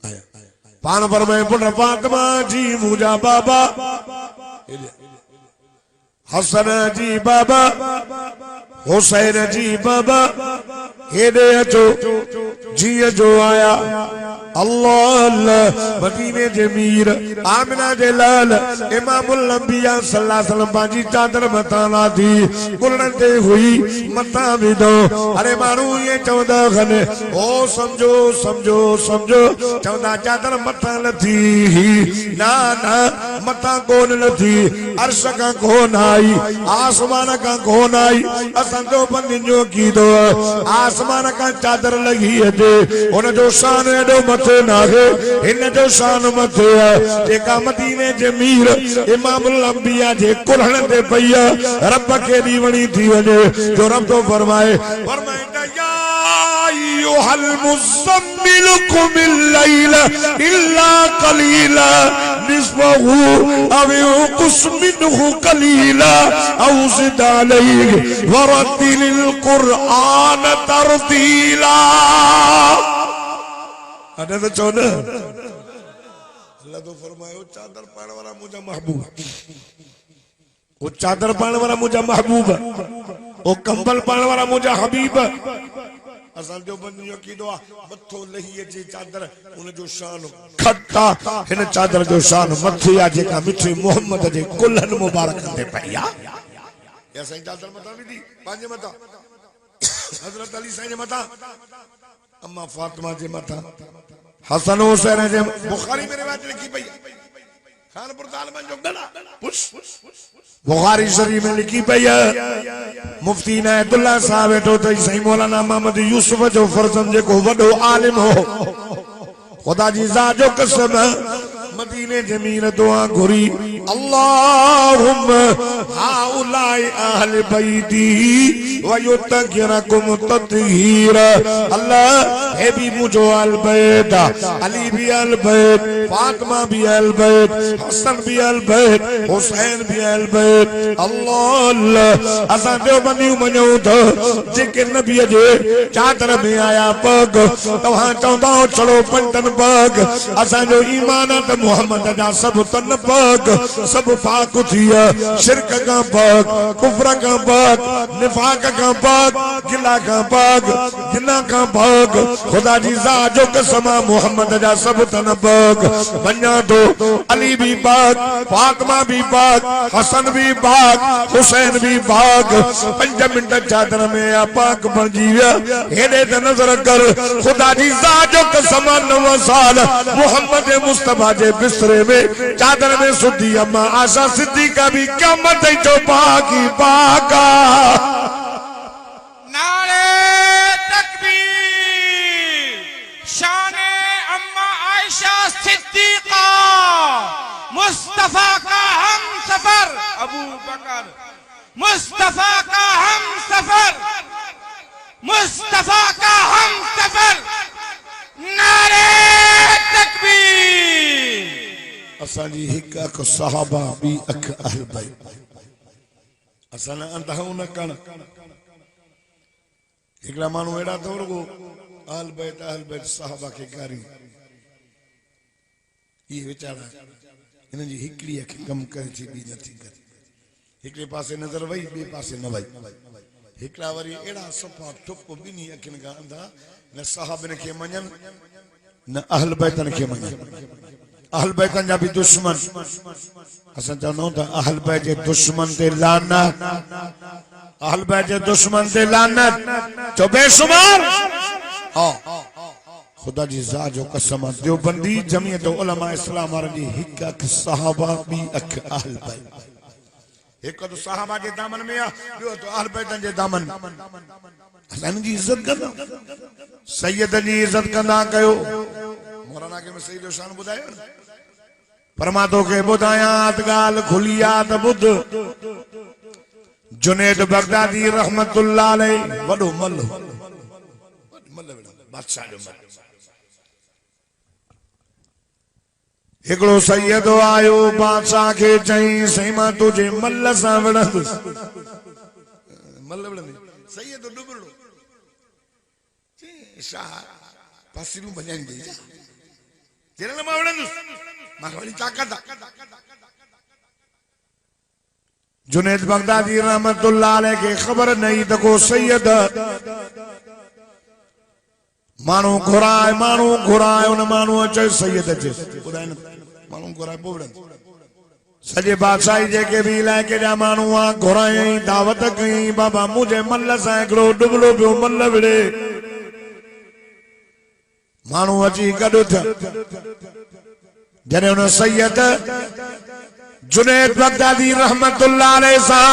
आया पान फरमाए पुट फातिमा जी मुंहिंजा बाबा, हसन जी बाबा, हुसैन जी बाबा हेॾे अचो जीअं जो आया। अल्लाह अल्लाह मदीने जे मीर आमिना जे लाल इमामुल अंबिया सल्लल्लाहु अलैहि वसल्लम पंहिंजी चादर मथां लाथी कुलनि ते हुई मथां विधो। अरे माण्हू ईअं चवंदा खनि ओ सम्झो सम्झो सम्झो चवंदा चादर मथां लथी, ना ना मथां कोन लथी, अर्श खां कोन आई, आसमान खां कोन आई, असांजो बंदियो कीदो आसमान खां चादर लगी अचे, हुन जो शान एॾो मथे नाहे, हिन जो शान मथे आहे। जेका मदीने जे मीर इमामुल अंबिया जे कुल्हण ते पई आहे, रब खे ॾी वणी थी वञे जो रब तो फरमाए फरमाईंदा या अय्युहल मुज़म्मिल कुमिल लैल इल्ला कलीला निस्फहु अव युक़्स मिन्हु कलीला औ ज़िद अलैहि वरत्तिलिल क़ुरआन तरतीला। अदा तो चो न अल्लाह तो फरमायो चादर पाइण वारा मुंहिंजा महबूब, वो चादर पाइण वारा मुंहिंजा महबूब, वो कंबल पाइण वारा मुंहिंजा हबीब। असांजो बंदियो कीदो आहे मथो लही अचे चादर, उन जो शान खटा, हिन चादर जो शान मथे आहे जेका मिठे मोहम्मद जे कुल्हनि मुबारकनि ते पई आहे। या साईं चादर मथां विधी पंहिंजे मथां, हज़रत अली साईं जे मथां, अम्मा फातिमा जे मथां, हसन हुसैन जे बुखारी में रिवायत लिखी पई खानपुर तालिबान जो गला पुश बुखारी शरीफ में लिखी पई है। मुफ्ती इनायतुल्लाह साहब वेठो अथई सही मौलाना मोहम्मद यूसुफ जो फर्जंद जेको वॾो आलिम हो, खुदा जी ज़ात जो कसम मदीने जे मीर दुआ घुरी अल्लाहुम्म हाउलाई अहल बैती व युतगिरकुम तत्हीरा। अल्लाह हे भी मुझो अल बैत, अली भी अल बैत, फातिमा भी अल बैत, हसन भी अल बैत, हुसैन भी अल बैत। अल्लाह असां देवबंदी मञूं था जेके नबी जे चादर में आया पग तव्हां चवंदा चलो पंजन पग। असां जो ईमान त मोहम्मद जा सब तन पग सब पाक थिया, शिरक का पग, कुफ्र का पग, निफाक का पग, गिला का पग, जिना का पग। खुदा जी ज़ात जो कसम मोहम्मद जा सब तन पग। वञा तो अली भी पाक, फातिमा भी पाक, हसन भी पाक, हुसैन भी पाक। 5 मिनट चादर में आ पाक बणजी विया। हेॾे त नज़र कर खुदा जी ज़ात जो कसम 9 साल मोहम्मद मुस्तफा जे बिस्तरे में चादर में सुधी अम्मा आशा सिद्दीका भी क़यामत जो पाकी पाका। नारे तकबीर, शाने अम्मा आयशा सिद्दीका, मुस्तफा का हम सफर अबू बकर, मुस्तफा का हम सफर, मुस्तफा का हम सफर। नारे तकबीर। असांजी हिक अख सहाबा बी अख अहल बैत। असां अंधाऊं न कण। हिकिड़ा माण्हू अहिड़ा अथव रुगो अहल बैत सहाबा खे कारी। इहे वीचारा हिननि जी हिकिड़ी अख कम करे थी ॿी नथी करे। हिकिड़े पासे नज़र वई ॿिए पासे न वई। हिकिड़ा वरी अहिड़ा सफ़ा टुप ॿिन्ही अखियुनि खां अंधा न सहाबनि खे मञनि न अहल बैतनि खे मञनि। अहल बैतन जा भी दुश्मन। असां चवंदा त अहल बैत जे दुश्मन ते लानत, अहल बैत जे दुश्मन ते लानत जो बेशुमार। हां खुदा जी ज़ात जो कसम देवबंदी जमीयत उलमा इस्लाम वारनि जी हिक अख सहाबा ॿी अख अहल बैत। एक तो सहाबा जे दामन में आ, ॿियो तो अहल बैतन जे दामन। असां जी इज्जत कंदा, सैयद जी इज्जत कंदा कयो। मौलाना के मैं सही जो शान बुधायो परमातो के बुधायात गाल खुलियात बुध। जुनेद बगदादी रहमतुल्लाह अलैह वडो मल बादशाह जो मल। हिकिड़ो सैयद आयो बादशाह के चई सही मां तुझे मल सां विढ़ंदुस। मल विढ़ंदी सैयद डुबड़ो शाह पासिरू बजाईंदे जेरल मां विढ़ंदुस मां वरी ताकत। जुनेद बगदादी रहमतुल्लाह अलैह के खबर नहीं त को सैयद मानू घुराए उन मानू अचे सैयद अचे ॿुधाए न मानू घुराए पोइ विढ़ंदो। सॼे बादशाही जेके भी इलाइक़े जा मानू आ घुरायई दावत कई बाबा मुझे मल सां हिकिड़ो डुबलो पियो मल विढ़े। मानू अची गॾु थिया। जॾहिं हुन सैयद जुनेद बगदादी रहमतुल्लाह अलैह सां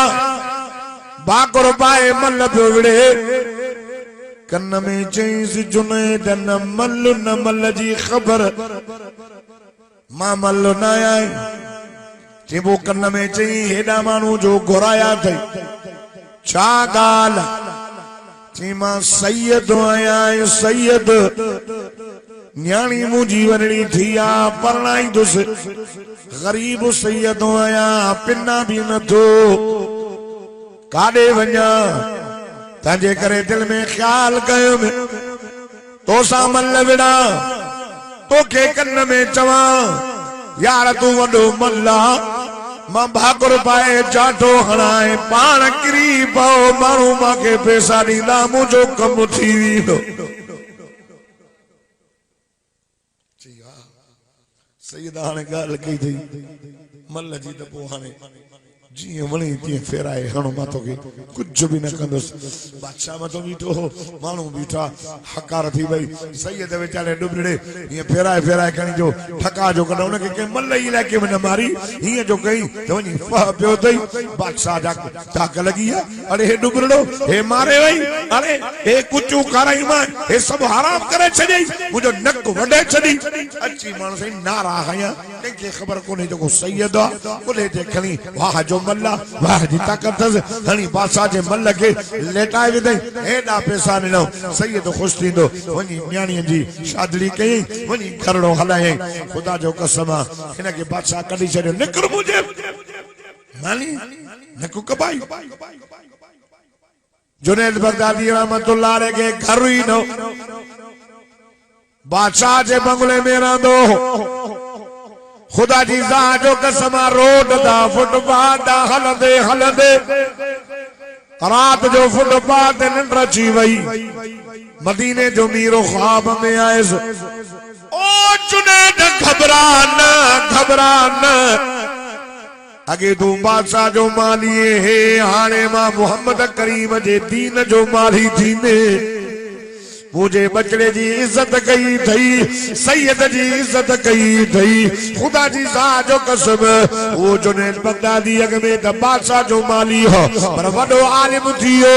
भाकुर पाए मल पियो विढ़े कन में चईंसि जुनेद न मल जी ख़बर मां मल न आहीं। चइबो कन में चई हेॾा माण्हू जो घुराया अथई छा ॻाल्हि। चई मां सैयद आहियां सैयद न्याणी मुंहिंजी वञणी थी आ परणाईंदुसि ग़रीब सैयद आहियां पिना बि नथो काॾे वञा। तंहिंजे करे दिल में ख़्याल कयो तोसां मल विढ़ा तोखे कन में चवां यार तूं वॾो मल आ मां भाकुर पाए चाटो हणाए पाण किरी पओ माण्हू मूंखे पैसा ॾींदा मुंहिंजो कमु थी वेंदो। सैयद हाणे ॻाल्हि कई अथई मल जी त पोइ हाणे जी वणी तीअं फेराए हणो मां तोखे कुछ भी न कंदुस बादशाह मथो बीठो हो माण्हू बीठा हकार थी वई सैयद वेचारे डुबड़े ये फेराए फेराए खणी जो ठका जो कढ उनखे के मल इलाइक़े में न मारी हीअं जो कई त वञी फह पियो अथई बादशाह जा ताक लगी है अरे हे डुबड़ो हे मारे वई अरे हे कुचू खाराई मां हे सब हराम करे छॾई मुंहिंजो नक वढे छॾी अची माण्हू साईं नारा हया कंहिंखे ख़बर कोन्हे जेको सैयद आहे उन ते खणी वाह जो मल्ला वाह जी ताकत हणी बादशाह जे मल के लेटाए विधई हेॾा पैसा ॾिनो सैयद ख़ुशि थींदो वञी न्याणीअ जी शादड़ी कयई वञी घरड़ो हलायई ख़ुदा जो कसम आहे हिनखे बादशाह कढी छॾियो निकिर मुंहिंजे माली नकु कबाई जुनैद बगदादी रहमतुल्लाह अलैह के घर ई न बादशाह जे बंगले में रहंदो खुदा जी ज़ात जो कसम रोड दा फुटपाथ दा हलंदे हलंदे रात जो फुटपाथ ते निंड अची वई मदीने जो मीरो ख्वाब में आयस ओ जुनैद घबरा न अगे तू बादशाह जो माली है हाणे मां मोहम्मद करीम जे दीन जो माली थीने मुझे बचड़े जी इज्जत कई थई सैयद जी इज्जत कई थई खुदा जी ज़ात जो कसम वो जुनैद बगदादी अग में त बादशाह जो माली हो पर वडो आलिम थियो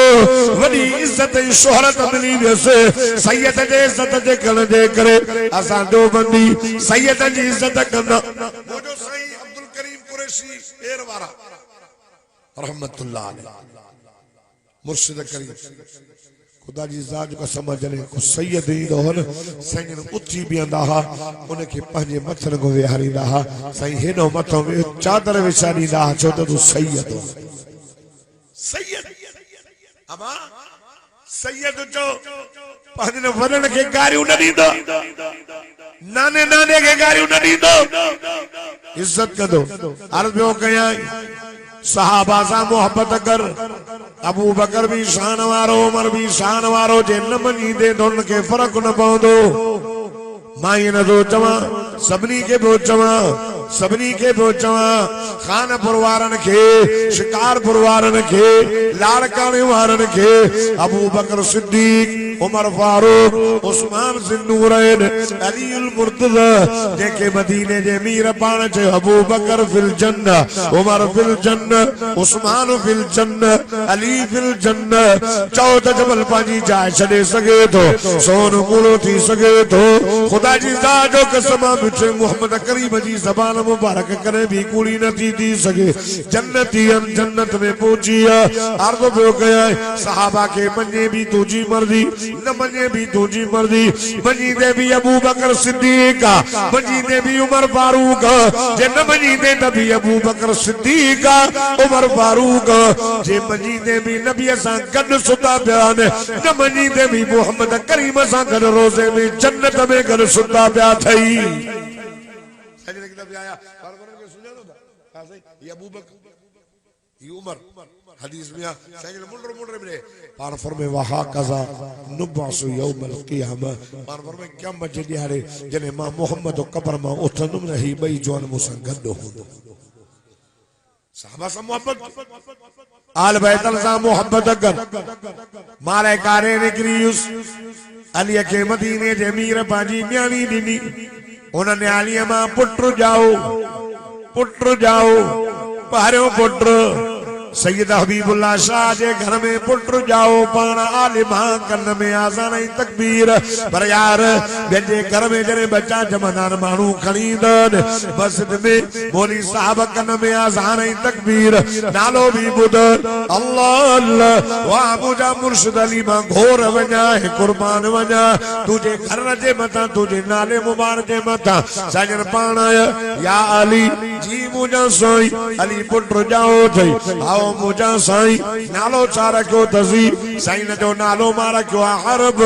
वडी इज्जत ऐं शोहरत मिली वियस सैयद जे इज्जत जे करण जे करे असां दो बंदी सैयद जी इज्जत कंदा मुझो साईं अब्दुल करीम कुरैशी एर वारा रहमतुल्लाह अलैह मुर्शिद करीम खुदा जी ज़ात जो समझ ले को सैयद ईंदो हो न साईं उथी बीहंदा हा उनखे पंहिंजे मथनि को विहारींदा हा साईं हेॾो मथो चादर विछा ॾींदा हा छो त तूं सैयद हो सैयद अमा सैयद जो पंहिंजे वॾनि खे गारियूं न ॾींदो नाने नाने खे गारियूं न ॾींदो इज्जत कंदो अर्ज़ पियो कयां सहाबा सां मोहब्बत कर अबू बकर भी शान वारो उमर भी शान वारो जे न मञींदे त उनखे फ़र्क़ु न पवंदो मां ईअं नथो चवां सभिनी खे पियो चवां सभिनी खे पियो चवां खानपुर वारनि खे शिकारपुर वारनि खे लाड़काणे वारनि खे अबू बकर सिद्दीक उमर फारूक उस्मान ज़िन्नूरैन अली उल मुर्तज़ा जेके मदीने जे मीर पाण चयो अबू बकर फिल जन्नह उमर फिल जन्नह उस्मान फिल जन्नह अली फिल जन्नह चओ त जबल पंहिंजी जाइ छॾे सघे थो सोन कूड़ो थी सघे थो खुदा जी ज़ात जो कसम मिठे मोहम्मद करीम जी ज़बान मुबारक करे भी कूड़ी न थी सके जन्नती जन्नत में पहुंची अर्ज़ पियो कयां सहाबा के मञे भी तुझी मर्ज़ी न मञे भी तुझी मर्ज़ी मञींदे भी अबू बकर सिद्दीक मञींदे भी उमर फारूक जे न मञींदे त भी अबू बकर सिद्दीक उमर फारूक जे मञींदे भी नबी सां गॾु सुता पिया न मञींदे भी मोहम्मद करीम सां गॾु रोज़े में जन्नत में गॾु सुता पिया थई सजने की तरफ आया बार-बार के सुजानो था हां सही ये अबू बकर ये उमर हदीस में सजने मुंडर में पार फरमे वहा कजा नुबासु यौमल क़ियामा पार फरमे क़यामत जे ॾियारे जने मां मोहम्मद कब्र मां उथंदुम रही बई जवान मुसां गॾु हूंदो सहाबा सां मोहब्बत आल बैत सां मोहब्बत कर मारे कारे निकरियुस अली के मदीने जे मीर पाजी न्याणी ॾिनी उन न्याणीअ मां पुट जाओ पहिरियों पुट सैयद हबीबुल्लाह शाह जे घर में पुट जाओ पाण आलिमा कन में आज़ान ऐं तकबीर पर यार पंहिंजे घर में जॾहिं बच्चा जमंदा माण्हू खणी ईंदा मस्जिद में मौली साहब कन में आज़ान ऐं तकबीर नालो बि ॿुध अल्लाह अल्लाह वाह मुंहिंजा मुर्शिद अली मां घोर वञा कुर्बान वञा तुंहिंजे घर जे मथां तुंहिंजे नाले मुबारक जे मथां साजन पाण या अली जी मुंहिंजा साईं अली पुट जाओ थई आओ मुझा साईं नालो छा रखियो तसी साईं जो नालो मां रखियो आहे हरब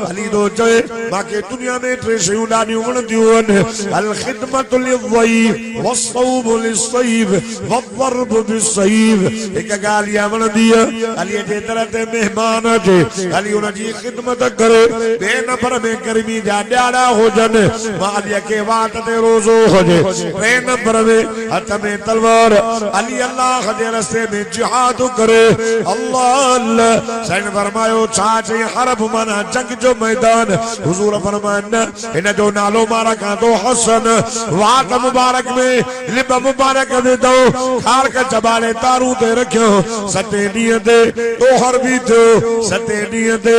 अली दो चए बाकी दुनिया में टे शयूं ॾाढियूं वणंदियूं आहिनि अल ख़िदमत लिज़ईफ़ वस्सौब लिस्सईफ़ वद्दर्ब बिस्सईफ़ हिक ॻाल्हि इहा वणंदी आहे अली जे तरह ते महिमान अचे अली उन जी ख़िदमत करे ॿिए नंबर में गर्मी जा ॾियारा हुजनि मां अलीअ खे वाट ते रोज़ो हुजे टे नंबर में हथ में तलवार अली अल्लाह जे रस्ते में जिहाद करे अल्लाह अल्लाह साईं फरमायो छा चई हरब माना जंग जो मैदान हुजूर फरमाइन इन जो नालो मां रखां थो हसन वात मुबारक में लिब मुबारक में दो खार का जबाले तारू ते रखियो सते ॾींहं ते तोहर भी थियो सते ॾींहं ते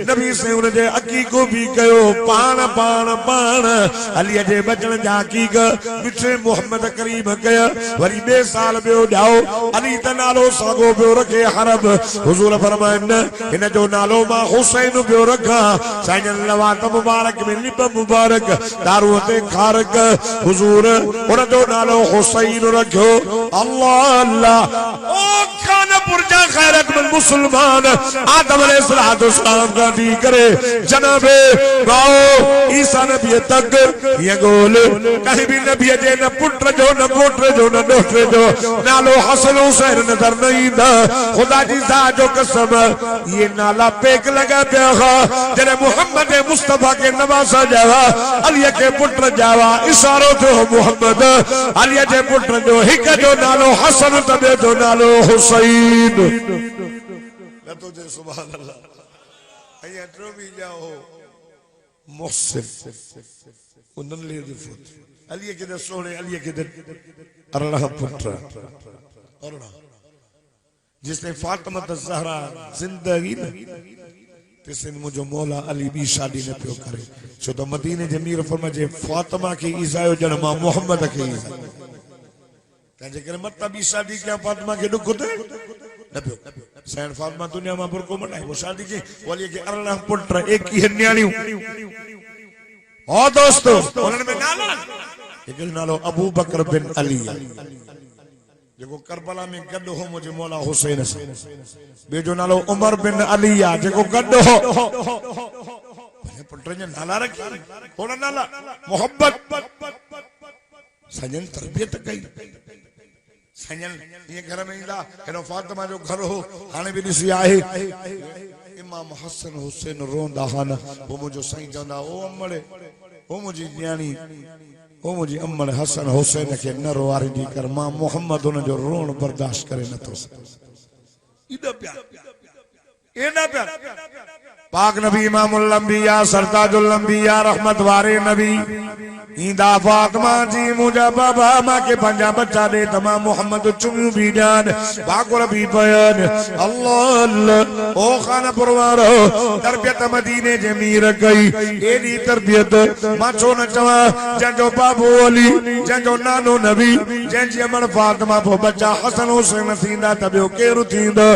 नबी से उन जे अकीको भी कयो पाण पाण पाण अलीअ जे बचन जा अकीक मिठे मोहम्मद करीम कया वरी ॿिए साल ॿियो ॾियाओ अली त नालो साॻो पियो रखे हरब हुजूर फरमाइन इन जो नालो मां हुसैन ॿियो रखां साईं लवात मुबारक में लिब मुबारक तारूअ ते खारक हुजूर उन जो नालो हुसैन रखियो अल्लाह अल्लाह ओ कानपुर जा खैरतमंद मुसलमान आदम अलैहिस्सलाम का दी करे जनाबे गाओ ईसा नबी तक ये गोल कहीं भी नबी जे न पुत्र जो न पोत्र जो न डोटे जो नालो हसन हुसैन नजर नहीं दा खुदा जी जात जो कसम ये नाला पेक लगा पिया जरे मोहम्मद मुस्तफा के नवासा जावा अली के पुत्र जावा इशारो तो मोहम्मद अली जे पुत्र जो हिक जो नालो हसन तबे जो नालो हुसैन तो जे सुभान अल्लाह अया ट्रो भी जाओ मुहसिन उनन ले दे अली के सोने अली के अल्लाह पुत्र अल्लाह जिसने फातिमा ज़हरा जिंदगी तिसने मुझे मौला अली भी शादी न पियो करे छो तो मदीने जे मीर फरमा जे फातिमा के ईज़ायो जन मां मोहम्मद के तंजे करे मत भी शादी क्या फातिमा के दुख थे न पियो सैन फातिमा दुनिया में बुरको मनाए वो शादी की बोलिए कि अल्लाह पुत्र एक ही न्याणियों ओ दोस्तों उन्होंने में नालो एक नालो अबू बकर बिन अली जेको करबला में गड हो मुझे मौला हुसैन से बे जो नालो उमर बिन अली आ जेको गड हो पुत्र जे नाला रखी थोड़ा नाला मोहब्बत सजन तरबियत कई सजन ये घर में इंदा हेनो फातिमा जो घर हो हाने भी दिसी आहे इमाम हसन हुसैन रोंदा हन वो मुझो सही चंदा ओ अमड़े ओ मुझी न्याणी ओ मुझे अम्मड़ हसन हुसैन के न रोवारी दी कर मां मोहम्मद उन जो रोण बर्दाश्त करे न तो इदा प्यार एना प्यार पाक नबी इमामुल अंबिया सरताजुल अंबिया रहमत वारे नबी इंदा फातिमा जी मुझा बाबा मां के पंजा बच्चा दे तमाम मोहम्मद चुमियो भी जान बाकुर भी बयान अल्लाह अल्लाह ओ खाना परवारो तरबियत मदीने जे मीर गई एडी तरबियत मां छो न चवा जंजो बाबू अली जंजो नानो नबी जंजी अमर फातिमा पो बच्चा हसन हुसैन थींदा तबियो केरु थींदा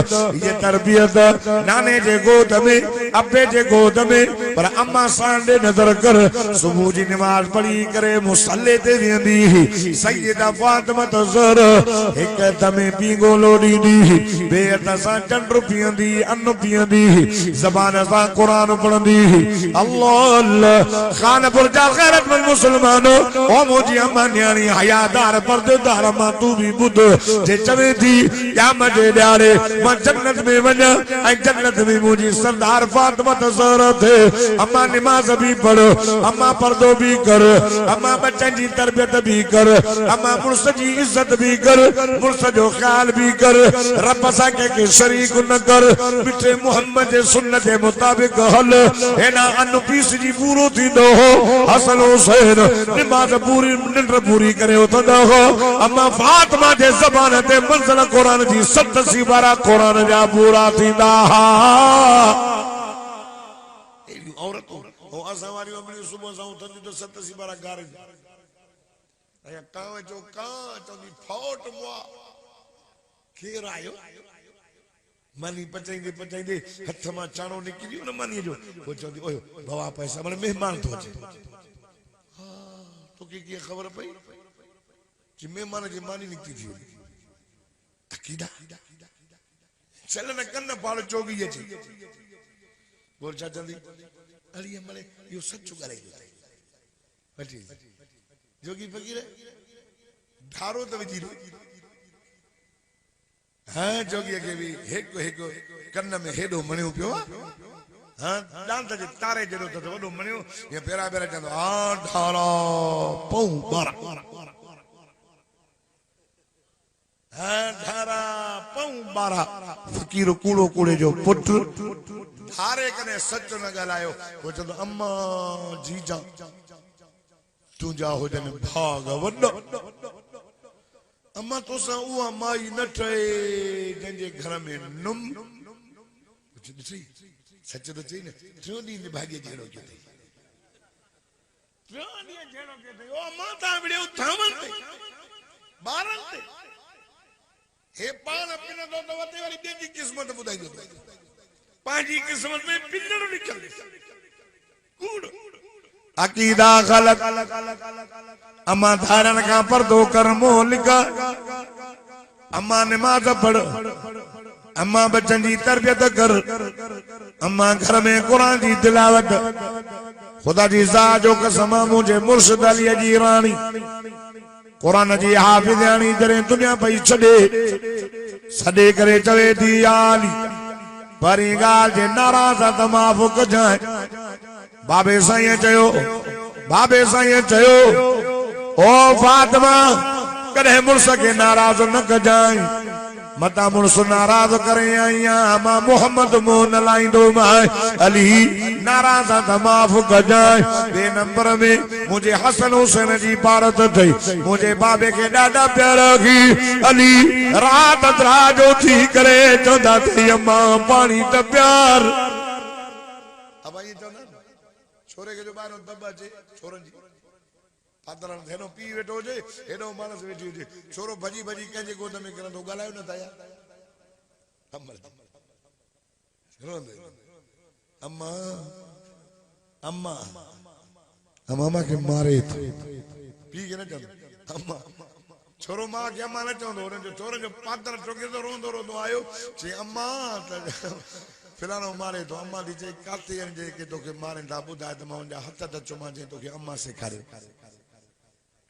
ये तरबियत नाने जे गोद में अब्बे जे गोद में पर अम्मा सांडे नजर कर सुबह जी नमाज पढ़ी करे मुसल्ले ते वेंदी सैयदा फातिमा ज़हरा एक दमे पीगो लोडी दी बेत सा चंड पियंदी अन्न पियंदी ज़बान सा कुरान पढ़ंदी अल्लाह अल्लाह खानपुर जा गैरतमंद मुसलमानो ओ मुजी अम्मा न्याणी हयादार पर्देदार मां तू भी बुध जे चवे थी या मजे ॾियारे मां जन्नत में वञा ऐं जन्नत में मुजी सरदार फातिमा ज़हरा थे अम्मा नमाज भी पढ़ अम्मा पर्दो भी कर अम्मा बच्चन जी तरबियत भी कर अम्मा मुर्स जी इज्जत भी कर मुर्स जो ख्याल भी कर रब सा के शरीक न कर मिठे मोहम्मद जे सुन्नत जे मुताबिक हल एना अन पीस जी पूरो थींदो हो हसन हुसैन नमाज पूरी निंड पूरी करे उथंदा हो अम्मा फातिमा जे ज़बान ते मंज़िल कुरान जी 87 बारा कुरान जा पूरा थींदा हा औरत ओ असा वारी अमली सुबह सा उथंदी तो 87 बारा गार अया कावे जो का चंदी फोट मुआ केर आयो मानी पचाईंदे पचाईंदे हथ मां चाणो निकलियो न मानी जो वो चंदी ओयो भवा पैसा माने मेहमान तो अचे हां तो की खबर पई कि मेहमान जी मानी निकती थी अकीदा चलन कन्न पाड़ चोगी अची बोल छा चंदी अली मले यो सच ॻाल्हाई जो वठी जोगी फकीर धारो त विझी हाँ जोगी के भी एक कन्न में हेडो मणियो पियो हाँ डांस जे तारे जड़ो तो वडो मणियो ये पेरा पेरा चंदो आ धारा पौ बारा हाँ धारा पौ बारा फकीर कूड़ो कूड़े जो पुत्र धारे कने सच न ॻाल्हायो वो चंदो अम्मा जीजा तुंहिंजा हुजनि भाग वॾा अम्मा तोसां उहा माई न ठहे जंहिंजे घर में नुम ॾिठी सच तो चई न टियों ॾींहुं निभाॻे जहिड़ो कयो अथई टियों ॾींहुं जहिड़ो कयो अथई ओ अम्मा तव्हां विड़ियो थामनि ते ॿारनि ते हे पाण पिनंदो त वॾे वारी ॿिए जी क़िस्मत ॿुधाईंदो पंहिंजी क़िस्मत में पिनड़ निकिरंदे कूड़ अकीदा गलत अम्मा धारण का पर्दो कर मोलिका अम्मा नमाज पढ़ अम्मा बच्चन जी तरबियत कर अम्मा घर में कुरान जी तिलावत खुदा जी ज़ात जो कसम मुझे मुर्शिद अली जी रानी कुरान जी हाफिज़ानी जरे दुनिया पई छॾे करे चवे थी आली परी ॻाल्हि जे नाराज़ त माफ़ कजांइ बाबे साईं चयो ओ फातिमा कॾहिं मुड़स खे नाराज़ न कजांइ मता मुड़स नाराज़ करे आई मां मोहम्मद मुंहुं न लाहींदो मां अली नाराज़ त माफ़ कजांइ ॿिए नंबर में मुंहिंजे हसन हुसैन जी भारत थई मुंहिंजे बाबे खे ॾाढा प्यार रखी अली राति दराजो थी करे चवंदा अथई अम्मा पाणी त प्यार अब ये चवंदा छोरे के जो ॿाहिरो दॿ अचे छोरनि जी फादर हेॾो पी वेठो हुजे हेॾो मानस वेठी हुजे छोरो भॼी भॼी कंहिंजे गोद में किरंदो ॻाल्हायो न था यार अम्मा अम्मा अम्मा के मारे पी के न चवंदो अम्मा छोरो मां के अम्मा न चवंदो हुननि जो छोरनि जो पादर टोकींदो रोंदो आयो चई अम्मा फिलानो मारे तो अम्मा दी चई काते जे के तोखे मारनि था ॿुधाए त मां उनजा हथ त चुमा चई तोखे अम्मा सेखारियो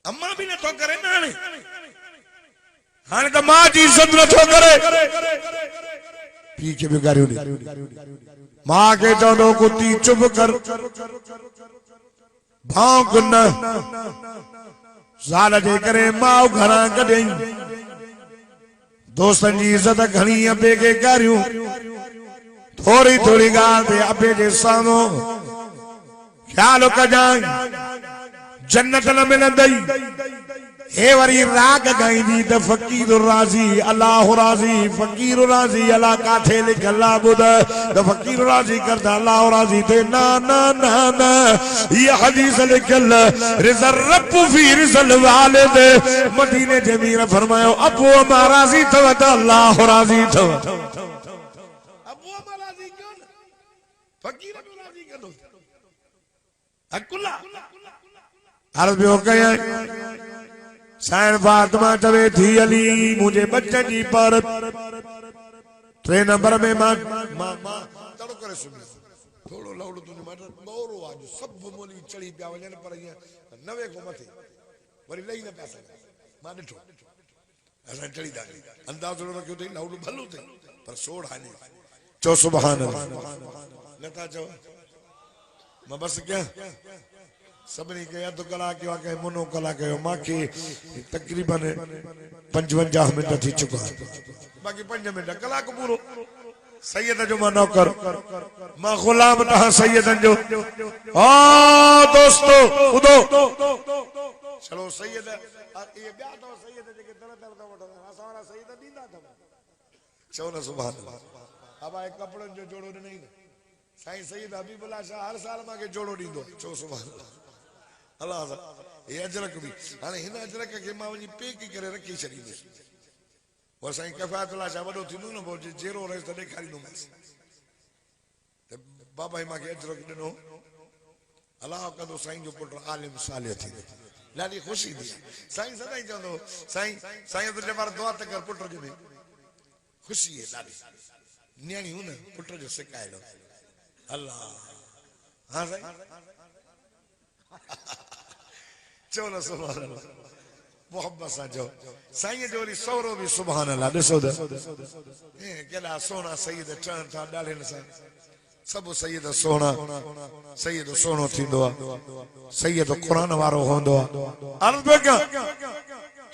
अम्मा भी न तो करे ना हाने तो मां जी इज्जत न तो करे पी के बिगाड़ियो मां के चवंदो कुती चुप कर भौंक न ज़ाल जे करे मां घरां कढई दोस्तनि जी इज्जत घणी अबे के करियूं थोड़ी थोड़ी ॻाल्हि ते अबे जे साम्हूं ख्याल कजांइ जन्नत न मिलंदई हे वरी राग गाईंदी त फकीर राज़ी अल्लाह राज़ी फकीर राज़ी अल्लाह काथे लिखल आहे ॿुध त फकीर राज़ी करदा अल्लाह राज़ी थे ना ना ना ना ये हदीस लिखल रिज़ल रब फी रिज़ल वालिद मदीने जे मीर फरमायो अबू अम्मा राज़ी थव त अल्लाह राज़ी थव अबू अम्मा राज़ी कोन फकीर राज़ी कंदो अकुला अर्ज़ बियो कयां साईं फातिमा चवे थी अली मुझे बच्चन जी पर 3 नंबर में मां तड़ो करे सुन थोड़ो लाउड तुने मां बोरो आज सब मोली चढ़ी पिया वजन पर 90 को मथे वरी लई न पैसा मां ॾिठो असां चढ़ी दा अंदाज़ो रखियो थई लाउड भलो थई पर सोड़ हाने चो सुभान अल्लाह नथा चो मां बस क्या सबनी के अध कलाक के वाके मुनो कलाक के माके तकरीबन 55 मिनट थी चुका बाकी 5 मिनट कलाक पूरो सैयद जो मां नौकर मां गुलाम तहा सैयदन जो आ दोस्तों ॿुधो चलो सैयद ये ॿिया तो सैयद जेके दर दर दा वठो असां वाला सैयद ॾींदा अथव चओ न सुभान अल्लाह अब आए कपड़न जो जोड़ो नहीं साईं सैयद हबीबुल्लाह शाह हर साल मां के जोड़ो ॾींदो चओ सुभान अल्लाह ये अजरक भी हाने हिन अजरक के मां वनी पेक करे रखी छडींदुसि और साईं कफायतुल्लाह शाह वडो थींदो न बोल जेरो रहे त ॾेखारींदो मस त बाबा मां के अजरक ॾिनो अल्लाह कंदो साईं जो पुट आलिम सालिह थी ॾाढी खुशी थी साईं सदाई चवंदो साईं साईं तो जबर दुआ त कर पुट जो खुशी है ॾाढी न्याणी हूं न पुट जो सिकाइलो अल्लाह हाँ साईं चो न सुभान अल्लाह मोहब्बत सां चो साईं जो वरी सौरो बि सुभान अल्लाह ॾिसो त केॾा सोना सईद ठहनि था ॾाढनि सां सभु सईद सोना सईद सोनो थींदो आहे सईद क़ुरान वारो हूंदो आहे अर्ज़ पियो कयां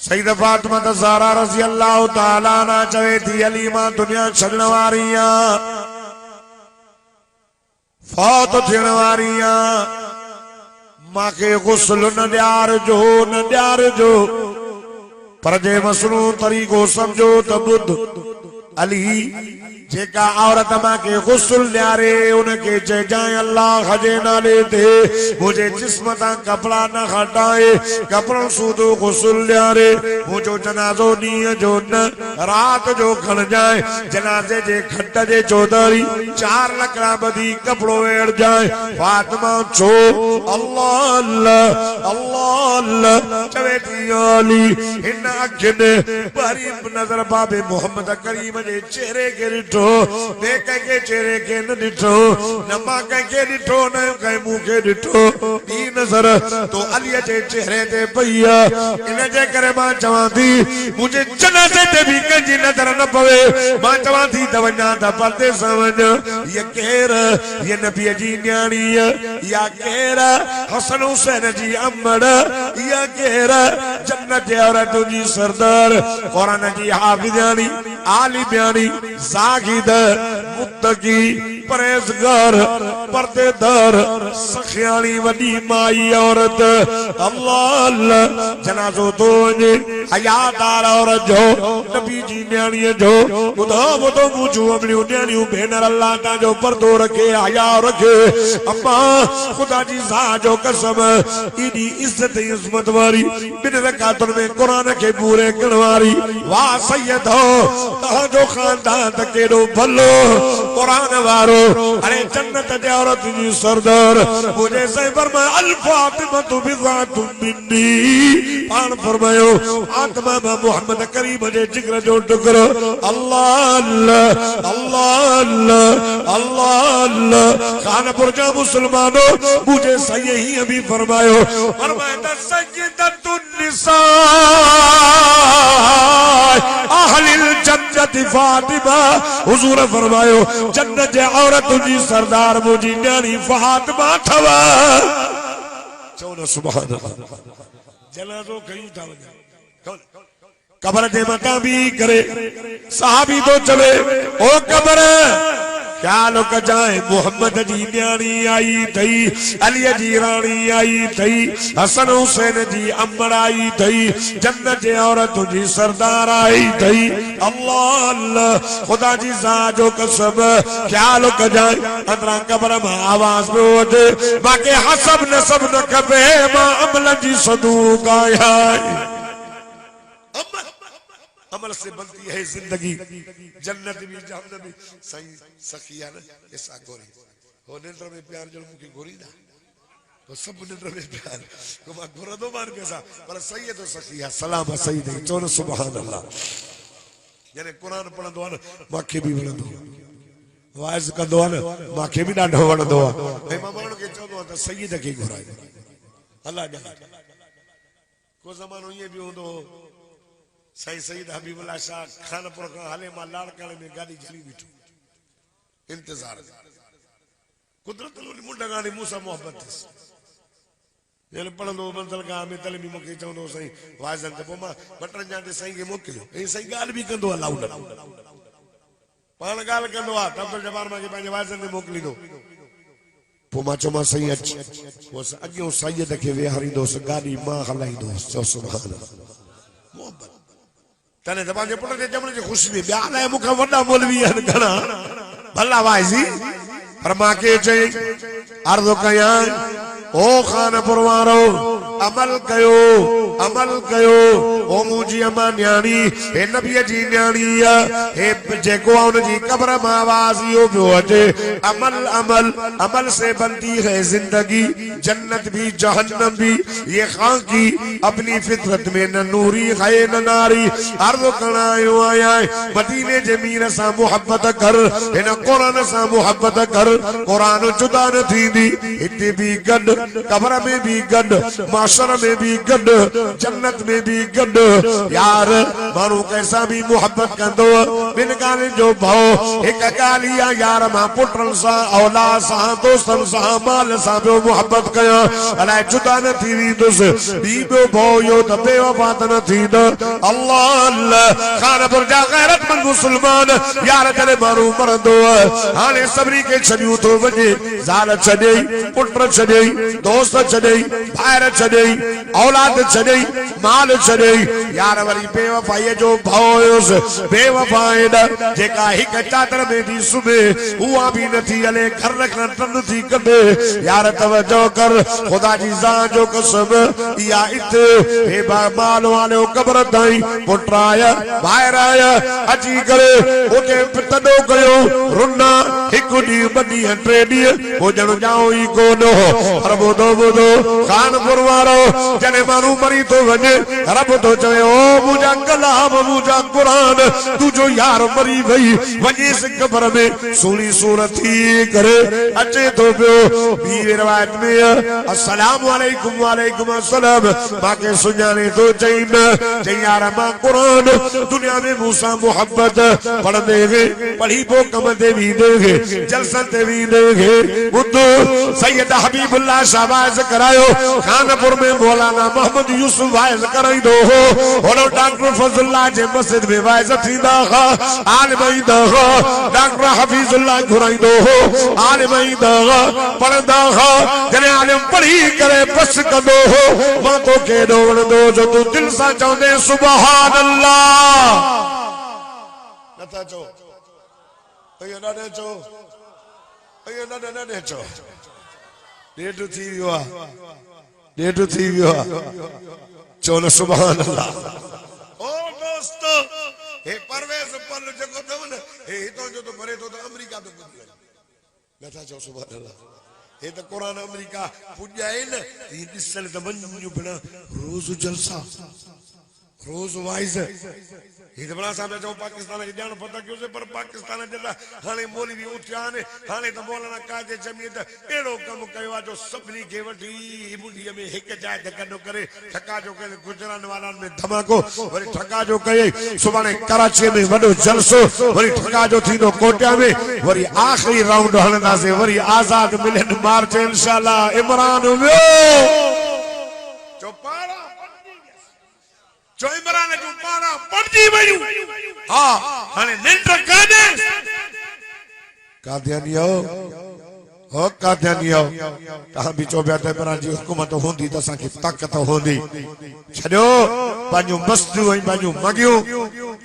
सईद फातिमा ज़हरा रज़ी अल्लाह ताला अन्हा चवे थी अली मां दुनिया छॾण वारी आहियां फौत थियण वारी आहियां मांखे गुस्ल न ॾियारजो पर जे मसनू तरीक़ो समझो त ॿुध अली जेका औरत मांखे गुस्ल ॾियारे उनखे चइजांइ अल्लाह जे नाले ते मुंहिंजे जिस्म तां कपड़ा न हटाए कपड़ो सूदो गुस्ल ॾियारे मुंहिंजो जनाज़ो ॾींहं जो न रात जो खणजांइ जनाज़े जे खट जे चौधरी 4 लकड़ा ॿधी कपड़ो वेड़जांइ फातिमा छो अल्लाह अल्लाह अल्लाह अल्लाह चवे थी अली हिन अखियुनि भरी नज़र बाबे मोहम्मद करीम जे चेहरे खे ॾिठो ॿिए कंहिंखे चेहरे खे न ॾिठो न मां कंहिंखे ॾिठो न कंहिं मूंखे ॾिठो ॿी नज़र तो अलीअ जे चेहरे ते पई आहे इन जे करे मां चवां थी मुंहिंजे जनाज़े ते बि कंहिंजी नज़र न पवे मां चवां थी त वञा त पर्दे सां वञ हीअ केरु हीअ नबीअ जी न्याणी या केरु हसन हुसैन जी अमड़ या केरु जन्नत जे औरतुनि जी सरदार क़ुरान जी हाफ़िज़ानी आलिमानी जागिद मुत्तकी परहेज़गार पर्देदार सखियाणी वॾी माई औरत अल्लाह अल्लाह जनाज़ो तो वञे हयादार औरत जो नबी जी न्याणीअ जो ॿुधो मुंहिंजूं अमड़ियूं न्याणियूं भेनर अल्लाह तव्हांजो पर्दो रखे हया रखे अम्मा ख़ुदा जी ज़ात जो कसम एॾी इज़त इज़मत वारी 2 रकातुनि में क़ुरान खे पूरे करण वारी वाह सैयद हो तव्हांजो खानदान त केॾो भलो क़ुरान वारो अरे जन्नत जे औरत जी सरदार मुझे सही फरमाया अल फातिमा बिज़ातुम मिन्नी पाण फरमायो आत्मा में मोहम्मद करीम जे जिगर जो टुकड़ो अल्लाह अल्लाह अल्लाह अल्लाह अल्लाह अल्लाह कानपुर जा मुसलमानों मुझे सही ही अभी फरमायो फरमाया सय्यदतुन निसा अहलिल जन्नत फातिमा हुजूर फरमायो जन्नत जे औरत जी सरदार मुझी न्याणी फातिमा थव चओ न सुभान अल्लाह जनाज़ो कयूं था वञा कब्र जे मथां भी करे सहाबी तो चले ओ कब्र ख्याल कजाए मोहम्मद जी न्याणी आई थई अली जी रानी आई थई हसन हुसैन जी अम्मड़ आई थई जन्नत जे औरत जी सरदार आई थई अल्लाह अल्लाह खुदा जी ज़ात जो कसम ख्याल कजाए अंदरा कब्र में आवाज पे वधे बाकी हसब नसब न कबे मां अमल जी सदूक आया अमल से बनती है जिंदगी जन्नत भी जहन्नम भी सही सखिया न ऐसा गोरी हो निंद्र में प्यार जो मुखे गोरी दा तो सब निंद्र में प्यार को मां गोरा दो मान कैसा पर सही है तो सखिया सलाम सही दे चो सुभान अल्लाह यानी कुरान पढ़ंदो न माखे भी वणंदो वाइज कंदो न माखे भी ॾाढो वणंदो आहे ऐं मां माण्हू खे चवंदो आहियां त सईद खे घुराए अल्लाह ॼाणे को ज़मानो ईअं बि हूंदो सही सईद हबीबुल्लाह शाह खानपुर का हले मां लाड़काणे में गाड़ी झली बीठो इंतजार कुदरत मुंडगाणी मूंसां मोहब्बत जेल पढ़ंदो मंज़िल गाह में तलमी मूंखे चवंदो साईं वाइज़नि ते पोइ मां बटन जां ते साईं खे मोकिलियो ऐं साईं ॻाल्हि बि कंदो आहे लाउड पाण ॻाल्हि कंदो आहे तब्दुल जबार मां पंहिंजे वाइज़नि ते मोकिलींदो पोइ मां चयोमांसि साईं अच पोइ अॻियों सईद खे वेहारींदोसि गाॾी मां हलाईंदोसि चओ सुभाण मोहब्बत तने त पंहिंजे पुट जे ॼमण जी ख़ुशी में ॿिया अलाए मूंखां वॾा मौलवी आहिनि घणा भला वाइज़ी पर मां खे चई अर्ज़ु कयां ओ खानपुर वारो अमल कयो ओ मुंहिंजी अमा न्याणी हे नबीअ जी न्याणी हे जेको उन जी कब्र में आवाज इहो पियो अचे अमल अमल अमल से बनती है जिंदगी जन्नत भी जहन्नम भी ये खाकी अपनी फितरत में न नूरी है न नारी अर्ज़ कणायो आया मदीने जे मीर सां मोहब्बत कर इन कुरान सां मोहब्बत कर कुरान जुदा न थींदी हिते भी गॾु कब्र में भी गॾु माशर में भी गॾु जन्नत में भी गॾु यार माण्हू कंहिंसां भी मोहब्बत कंदो बिन ॻाल्हि जो भउ हिक ॻाल्हि आहे यार मां पुटनि सां औलाद सां दोस्तनि सां माल सां पियो मोहब्बत कयां अलाए जुदा न थी वेंदुसि ॿियो भउ इहो त बेवफा त न थींदो अल्लाह अल्लाह खानपुर जा गैरतमंद मुस्लमान यार जॾहिं माण्हू मरंदो हाणे सभिनी खे छॾियूं थो वञे ज़ाल छॾियई पुट छॾियई दोस्त छॾियई ॿाहिरि छॾियई औलाद छॾियई माल छॾियई यार वरी बेवफाईअ जो भउ हुयुसि बेवफा जेका हिक चादर में भी सुबे उहा भी नथी हले घर रखण टन थी कढे यार तवजो कर खुदा जी जान जो कसम या इते हे माल वाले कब्र ताईं पुट आया ॿाहिरि आया अची करे उते तॾो कयो रुना हिकु ॾींहुं ॿ ॾींहं टे ॾींहं पोइ ॼण ॼाओ ई कोन हो पर ॿुधो कानपुर वारो जॾहिं माण्हू मरी थो वञे रब थो चवे ओ मुंहिंजा कलाम मुंहिंजा क़ुरान तुंहिंजो यार मरी वई वञेसि कब्र में सुहिणी सूरत थी करे अचे थो पियो ॿी रिवायत में अस्सलाम वालेकुम वालेकुम अस्सलाम मांखे सुञाणे थो चई न चई यार मां क़ुरान दुनिया में मूंसां मोहब्बत पढ़ंदे हुए पढ़ी पोइ कम ते वेंदे हुए जलसन ते वेंदे हुए ॿुधो सैयद हबीबुल्लाह शाह वाइज़ करायो खानपुर में मौलाना मोहम्मद यूसुफ वाइज़ कराईंदो हो होॾो डॉक्टर फज़लुल्लाह जे मस्जिद में वाइज़ थींदा हुआ आलिम ईंदा हुआ डॉक्टर हफीज़ुल्लाह घुराईंदो हो आलिम ईंदा हुआ पढ़ंदा हुआ जॾहिं आलिम पढ़ी करे बस कंदो हो मां तोखे एॾो वणंदो जो तूं दिलि सां चवंदे सुभान अल्लाह नथा चओ इहो न चओ इहो न चओ ॾेढ थी वियो आहे ॾेढ थी वियो आहे चओ न सुभान अल्लाह ओ दोस्त हे परवेज़ पल जेको अथव न हे हितां जो तो मरे तो अमेरिका तो पुॼी वञे नथा चओ सुभान अल्लाह हे त क़ुरान अमेरिका पुॼा आहिनि न ही ॾिसण त वञूं पिण रोज़ जलसा रोज़ वाइज़ ये तो बड़ा साहब जो पाकिस्तान के जान पता क्यों से पर पाकिस्तान जदा हाने मौलवी उठिया ने हाने तो मौलाना काजे जमीयत एड़ो कम कयो जो सबनी के वठी मुंडी में एक जाय गडो करे ठका जो के गुजरान वालन में धमाको वरी ठका जो कए सुबाने कराची में वडो जलसो वरी ठका जो थीनो कोटिया में वरी आखिरी राउंड हलंदा से वरी आजाद मिलन मार्च इंशाल्लाह इमरान वियो चौपाड़ा जो इमरान जो पारा पड़जी वयू हां हाने निंड काने कादियानियो हो कादियानियो तहां भी चोबिया ते इमरान जी हुकूमत होंदी त असा की ताकत होंदी छड्यो पाजू मस्तू ऐं पाजू मगियो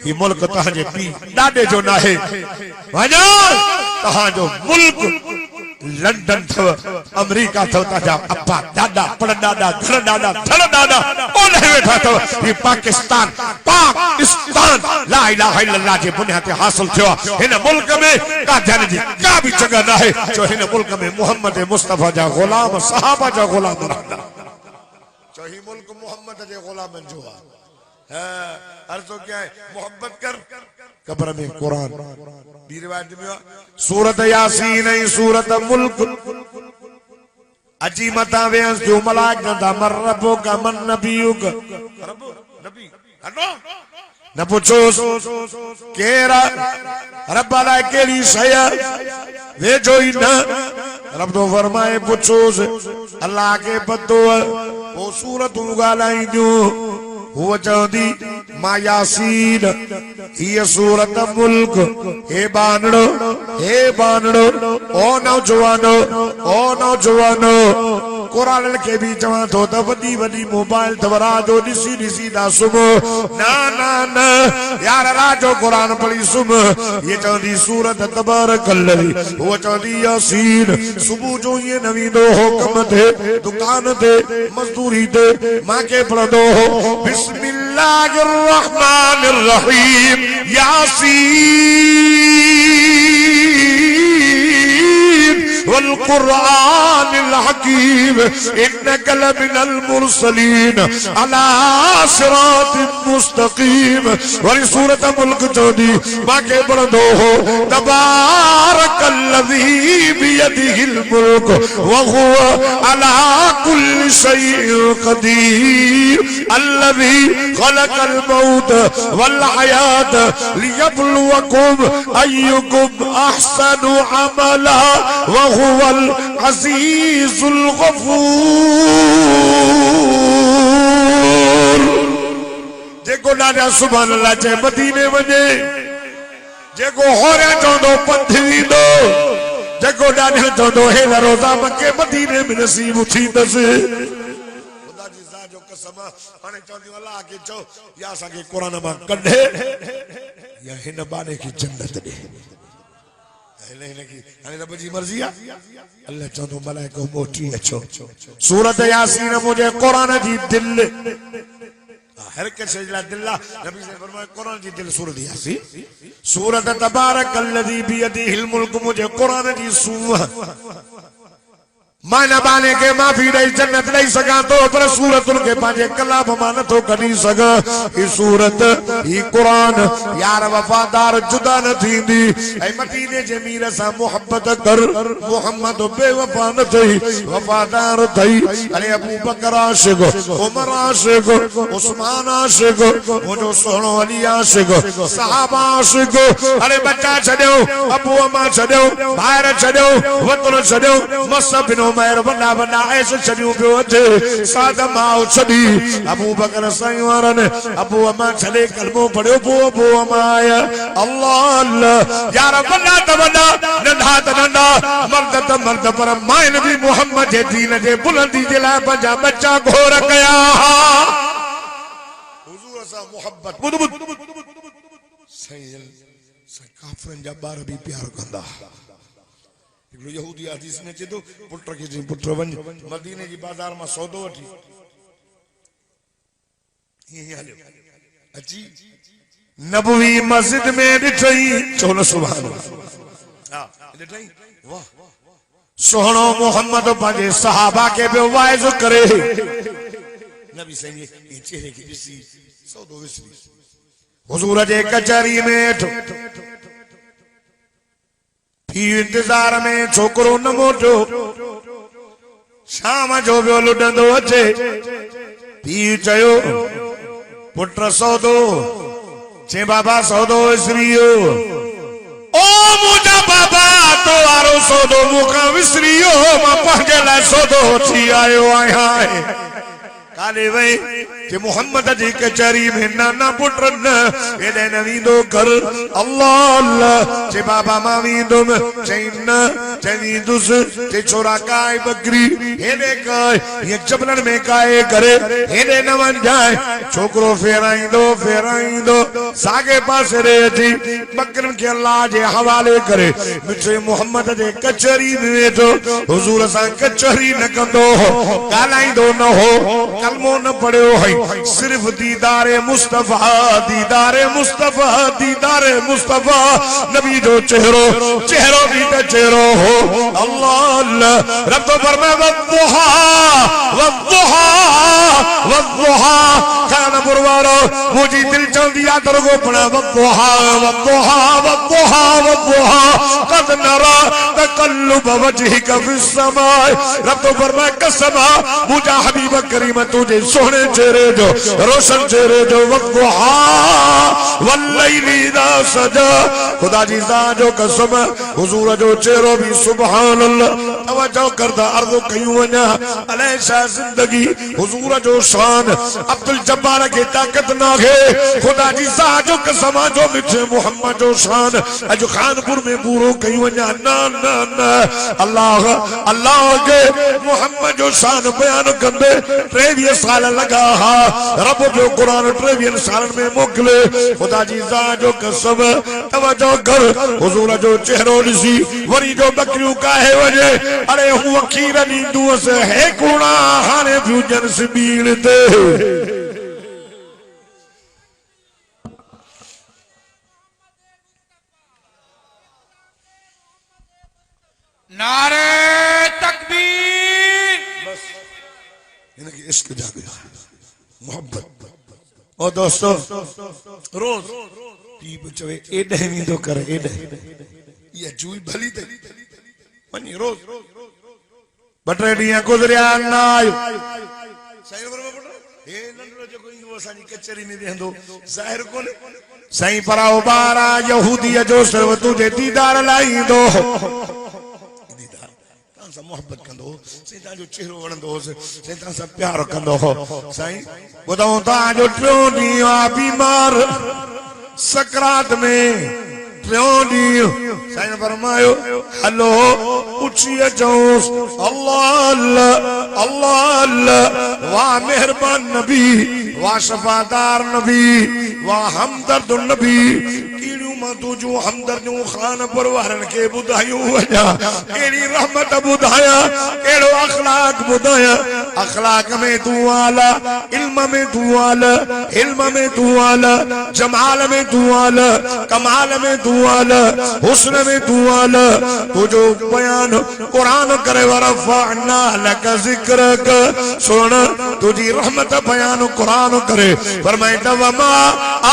ही मुल्क तहां जे पी डाडे जो नाहे वञो तहां जो मुल्क लंडन थव अमेरिका थव ताजा अब्बा दादा पड़ दादा घर दादा थड़ दादा ओले वेठा थव ये पाकिस्तान ला इलाहा इल्लल्लाह जे बुनियाद ते हासिल थियो हिन मुल्क में का जन जी का भी जगह ना है जो हिन मुल्क में मोहम्मद मुस्तफा जा गुलाम सहाबा जा गुलाम रहंदा जो ही मुल्क मोहम्मद जे गुलामन जो है अर्ज़ो क्या है मोहब्बत कर कब्र में कुरान बी रिवायत में सूरत यासीन ऐं सूरत मुल्क अजी मता वेस जो मलाइका दा मर रब्बो का मन नबियु का रब नबी हटो न पूछो केरा रब अला केड़ी शय वे जो ही न रब तो फरमाए पूछो अल्लाह के पतो वो सूरत गालाई जो वो चौदी मा यासीन ये सूरत मुल्क हे बानड़ो ओ नौजवानो कुरान के भी चवां तो त वडी वडी मोबाइल तवरा जो दिसी दिसी दा सुबह ना ना ना यार राजो कुरान पढ़ी सुबह ये चौदी सूरत तबारकल्लज़ी वो चौदी यासीन सुबह जो ये नवी दो हुक्म थे दुकान थे मजदूरी थे मां के पढ़ दो बिस्मिल्लाहिर्रहमानिर्रहीम यासीन वल कुरानिल हकीम इन्नका लमिनल मुरसलीन अला सिरातिन मुस्तकीम। और सूरत मुल्क चौदी मां के पढ़ दो तबारकल्लज़ी बियदिहिल मुल्क व हुवा अला कुल्लि शैइन क़दीर अल्लज़ी खलक़ल मौत वल हयात लियब्लुवकुम अय्युकुम अहसनु अमला व हुवल अज़ीज़ुल गफ़ूर। जेको ॾाढा सुभान अल्लाह चे मदीने वञे जेको होरे चवंदो पंध ईंदो जेको ॾाढा चवंदो हे रोज़ा मके मदीने में नसीब थींदसि। खुदा जी ज़ात जो कसम हाणे चवंदियूं अल्लाह खे चओ या असांखे क़ुरान मां कढे या हिन बाने खे जन्नत ॾे। हाणे रब जी मर्ज़ी आहे अल्लाह चवंदो मलाइको मोटी अचो सूरत यासीन मुंहिंजे क़ुरान जी दिल हर किसी दिल नबी से फरमाया कुरान जी दिल सूरत यासीन सूरत तबारकल्लज़ी बियदिहिल मुल्क मुझे कुरान जी सूरत माना बाने के माफी ॾेई जन्नत ॾेई सघां थो पर सूरतुन के पंहिंजे कलाम मां नथो कढी सघां। ही सूरत ही कुरान यार वफादार जुदा न थींदी ऐं मदीने जे मीर सां मोहब्बत कर मोहम्मद बेवफा न थई वफादार थई। अरे अबू बकर आशिक उमर आशिक उस्मान आशिक मुंहिंजो सुहिणो अली आशिक सहाबा आशिक। अरे बच्चा छॾियो अबू अमा छॾियो ॿाहिर छॾियो वतन छॾियो मसबिनो मेर वॾा वॾा ऐश छॾियूं पियो अचे साद माओ छॾी अबू बकर साईं वारनि अबू अमा छॾे कलमो पढ़ियो पोइ अबू अमा आया अल्लाह अल्लाह यार वॾा त वॾा नंढा त नंढा मर्द त मर्द पर मां नबी मोहम्मद जे दीन जे बुलंदी जे लाइ पंहिंजा बच्चा घोर कया हुजूर सां मोहब्बत सही काफ़िरनि जा ॿार बि प्यार कंदा। यहूदी हदीस में चए थो पुट खे चई पुट वञ मदीने जी बाज़ार मां सौदो वठी हलियो अची नबवी मस्जिद में ॾिठई चओ न सुभान अल्लाह ॾिठई वाह सुहिणो मोहम्मद पंहिंजे सहाबा खे पियो वाइज़ करे नबी साईं जे चेहरे खे ॾिसी सौदो विसरी हुजूर जे कचहरी में इंतजार में छोकरो न मोटो शाम जो वियो लुडंदो अचे पीउ चयो पुट सौदो चे बाबा सौदो विसरी वियो ओ मुंहिंजा बाबा तो वारो सौदो मूंखां विसरी वियो मां पंहिंजे लाइ सौदो वठी आयो आहियां काले वई कि मोहम्मद जी कचहरी में नाना पुट न एॾे न वेंदो कर अल्लाह अल्लाह जे बाबा मां वेंदुम चई न चई वेंदुसि जे छोरा काए बकरी हेॾे काए ये जबलनि में काए करे हेॾे न वञ जाए छोकरो फेराईंदो साॻे पासे रे अची बकरनि खे अल्लाह जे हवाले करे मिठे मोहम्मद जे कचहरी में वेठो हुजूर सां कचहरी न कंदो ॻाल्हाईंदो न हो कलमो न पढ़ियो है सिर्फ दीदारे मुस्तफा नबी जो चेहरो भी तो चेहरो हो अल्लाह अल्लाह रब तो फरमाए वद्दुहा कान मुरवारो मुझी दिल चंदी आ तरगो पड़ा वद्दुहा कद नरा तकल्लुब वजहिका फिस समाए रब तो फरमाए कसम मुजा हबीब करीम तू तुझे सोने चेहरे जो रोशन चेहरे जो वक़्हा वल्लैली इज़ा सजा खुदा जी जो कसम हुजूर जो चेहरो भी सुभान अल्लाह तवज्जो करदा अर्ज़ कयूं वञा अलैशा जिंदगी हुजूर जो शान अब्दुल जब्बार के ताकत ना है खुदा जी जो कसम जो मिठे मोहम्मद जो शान अज खानपुर में पूरो कयूं वञा ना ना ना अल्लाह अल्लाह के मोहम्मद जो शान बयान कंदे 23 साल लगा हा रब जो कुरान 23 साल में मोकले खुदा जी जो कसम तवज्जो कर हुजूर जो चेहरो ॾिसी वरी जो बकरियूं काहे वञे अरे हूं खीर ॾींदू से है कूड़ा हाणे फ्यूजन सिबील ते नारे तकबीर बस इनके इश्क जागे मोहब्बत और दोस्तों रोज पी बचवे एडे नी तो करे एडे ये जूई भली ते वनी रोज बटरे ॾींहं गुज़रिया ना आयो साईं नंबर में पुट हे नंढड़ो जेको ईंदो असांजी कचहरी में वेहंदो ज़ाहिर कोन्हे साईं पराओ ॿार यहूदीअ जो सिर्फ़ तुंहिंजे दीदार लाइ ईंदो मोहब्बत कंदो साईं तव्हांजो चेहरो वणंदो होसि साईं तव्हां सां प्यार कंदो हो साईं ॿुधऊं तव्हांजो टियों ॾींहुं आहे बीमार सकरात में टियों ॾींहुं साईं फरमायो हलो उथी अचोसि अल्लाह अल्लाह अल्लाह अल्लाह वाह मेहरबान नबी वाह शफादार नबी वाह हमदर्द नबी तुझो हमदर्दूं खानपुर वारन के बुधायूं वजा केड़ी रहमत बुधाया केड़ो अखलाक बुधाया अखलाक में तू आला इल्म में तू आला इल्म में तू आला जमाल में तू आला कमाल में तू आला हुस्न में तू आला तुझो बयान कुरान करे वरफअना लक जिक्रक सुन तुझी रहमत बयान कुरान करे फरमाए तवमा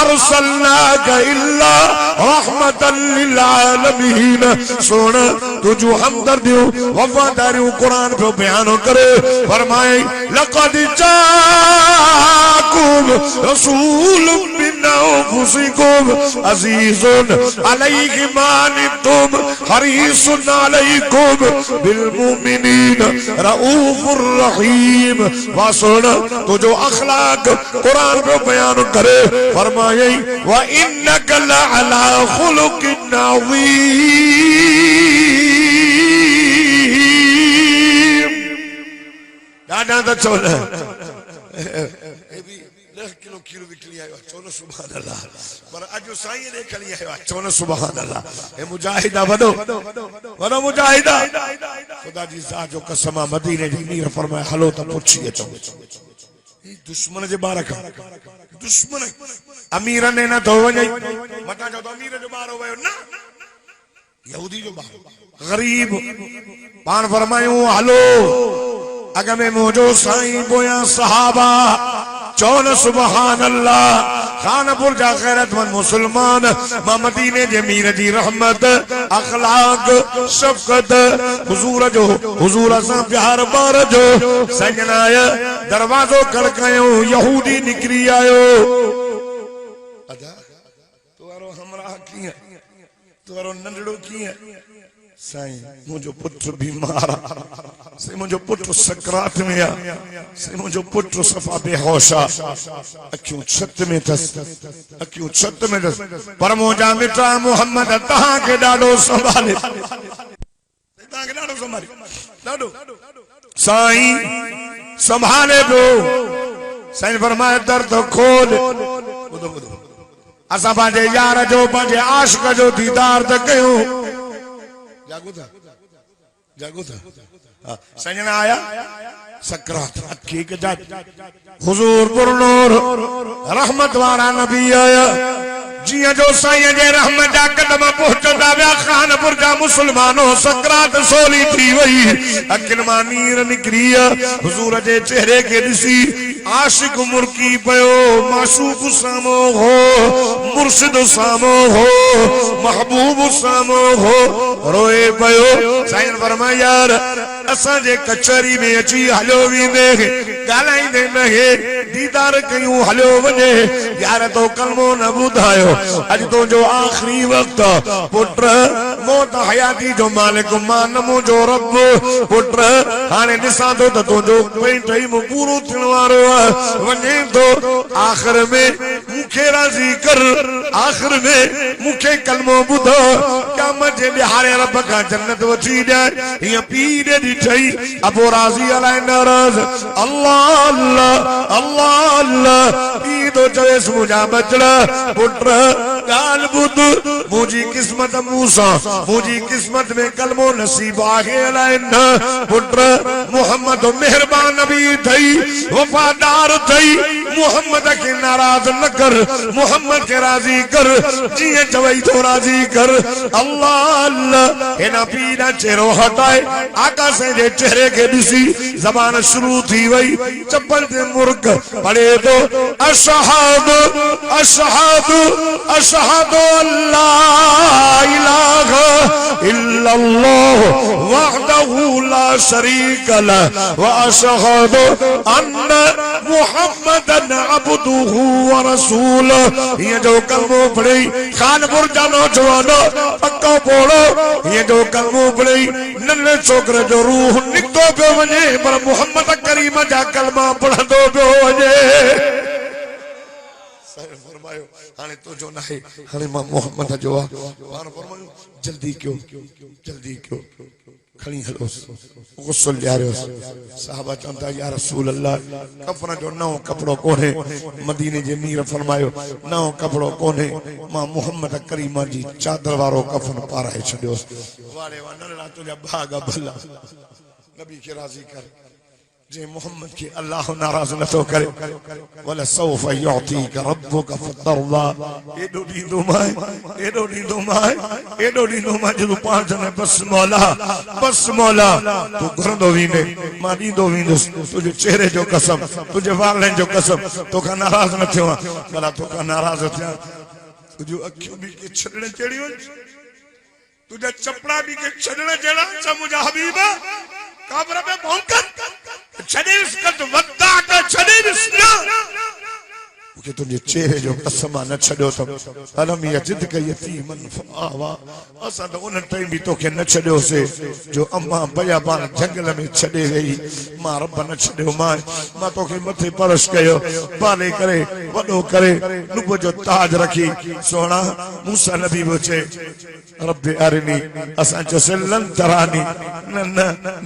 अरसलनाक इल्ला रहमतल लिल आलमीन सुन तुझो हमदर्दियों वफादारियों कुरान पे बयान करे फरमाए लक़द जाकुम रसूलुम मिन अनफुसिकुम अज़ीज़ुन अलैहि मा अनित्तुम हरीसुन अलैकुम बिल मुमिनीन रऊफुर रहीम वा सुन तुझो अखलाक कुरान पे बयान करे फरमाए व इन्नक लअला खुलुकिन अज़ीम दादा तो चोला ए भी 10 किलो खीर विकली आयो चोला सुभान अल्लाह पर अजो साईं ने खली आयो चोला सुभान अल्लाह ए मुजाहिदा वडो वडो मुजाहिदा खुदा जी ज़ात जो कसम मदीने जी मीर फरमाए हलो त पुछी अचो दुश्मन जे बार का दुश्मन अमीर ने न तो वई मता जो तो अमीर जो बार हो ना यहूदी जो बार गरीब पान फरमायूं हलो अग में मोजो साईं बोया सहाबा चौन सुभान अल्लाह खानपुर जा गैरतमंद मुसलमान मदीने जे मीर जी रहमत अखलाक शफकत हुजूर जो हुजूर सा प्यार बार जो सजनाय दरवाजो खड़कायो यहूदी निकरी आयो अदा तोरो हमरा किया तोरो नंढड़ो किया साईं मुझो पुत्र बीमार से मुझो पुत्र सकरात में आ से मुझो पुत्र सफा बेहोशा अखियों छत में थस अखियों छत में थस पर मुझा मिटा मोहम्मद तहां के डाडो संभाले तहां के डाडो संभाले डाडो साईं संभाले दो साईं फरमाए दर तो खोल बुधो बुधो असा पंहिंजे यार जो पंहिंजे आशिक जो दीदार त कयूं जागो था सजना आया सकरात अखी के जात हुजूर पुरनूर रहमत वाला नबी आया जिया जो साईं जे रहमत जा कदम पहुंचदा विया खानपुर जा मुसलमानों सकरात सोली थी वई अखिन मां नीर निकरी हुजूर जे चेहरे के दिसी आशिक मुर्की पयो माशूक सामो हो मुर्शिद सामो हो महबूब सामो हो रोए पयो साईं फरमाया यार असा जे कचहरी में अची हलो वींदे गालाईंदे नहे दीदार कयूं हलो वने यार तो कलमो न बुधायो अज तो जो आखिरी वक्त पुत्र मौत हयाती जो मालिक मान मुझो रब पुत्र हाने दिसां तो तुझो टाइम पूरो थियण वारो वने तो आखिर में मुखे राजी कर आखिर में मुखे कलमो बुधो क्या मजे लिहारे रब का जन्नत वठी जाए ये पीर दी ठई अबो राजी अलाई नाराज अल्लाह अल्लाह अल्लाह अल्लाह ई तो जवेस मुजा बचड़ा पुत्र गाल बुध मुझी किस्मत मूसा मुझी किस्मत में कलमो नसीब आगे अलाई न पुत्र मोहम्मद मेहरबान नबी थई वफादार थई मोहम्मद के नाराज न कर मोहम्मद के राजी कर जिए जवई तो राजी कर अल्लाह अल्लाह एना पीरा चेहरो हटाए आका से जे चेहरे के दिसी जबान शुरू थी वही चप्पल से मुर्ग पड़े तो अशहदु अशहदु अशहदु अल्लाह इलाहा इल्लल्लाह वहदहु ला शरीक लह व अशहदु अन्न मुहम्मदन अब्दुहु व रसूलुहु ये जो कलमो पढ़ी खानपुर जानो जवानो पक्को बोलो ये जो कलमो पढ़ी नन्हे छोकरे जो रूह निकतो पियो वने पर मोहम्मद करीम जा कलमा पढ़ंदो पियो वने फरमायो हाने तो जो नाहे हाने मां मोहम्मद जो हाने फरमायो जल्दी क्यों खणी हलोस गुस्ल ल्यारियोस साहबा चंता या रसूल अल्लाह कफन जो नओ कपड़ो कोने मदीने जे मीर फरमायो नओ कपड़ो कोने मां मोहम्मद करीम जी चादर वारो कफन पाराए छडियोस वारे वनला तुजा भाग भला नबी के राजी कर जे मोहम्मद के अल्लाह नाराज न तो करे वला सौफ युतीका रब्बुका फतरदा एडो दी मां जो पांच ने बस मौला तू घरंदो वींदे मां दींदो वींदुस तुझे चेहरे जो कसम तुझे वालन जो कसम तो का नाराज न थियो भला तो का नाराज थिया तुझो अखियों भी के छड़ने चढ़ियो तुझे चपड़ा भी के छड़ने चढ़ा चा मुझा हबीबा कब्र में भौंकत छदीस कत वद्दा का छदीस ना के तुझे चेहरे जो कसम न छड़ो तो अलम यजिद का यतीमन फआवा असा तो उन टाइम भी तो के न छड़ो से जो अम्मा बयाबान जंगल में छड़े गई मां रब न छड़ो मां तो के मथे परश कयो पाले करे वडो करे नुब जो ताज रखी सोना मूसा नबी बोचे रब अरनी असा जो सल्लन तरानी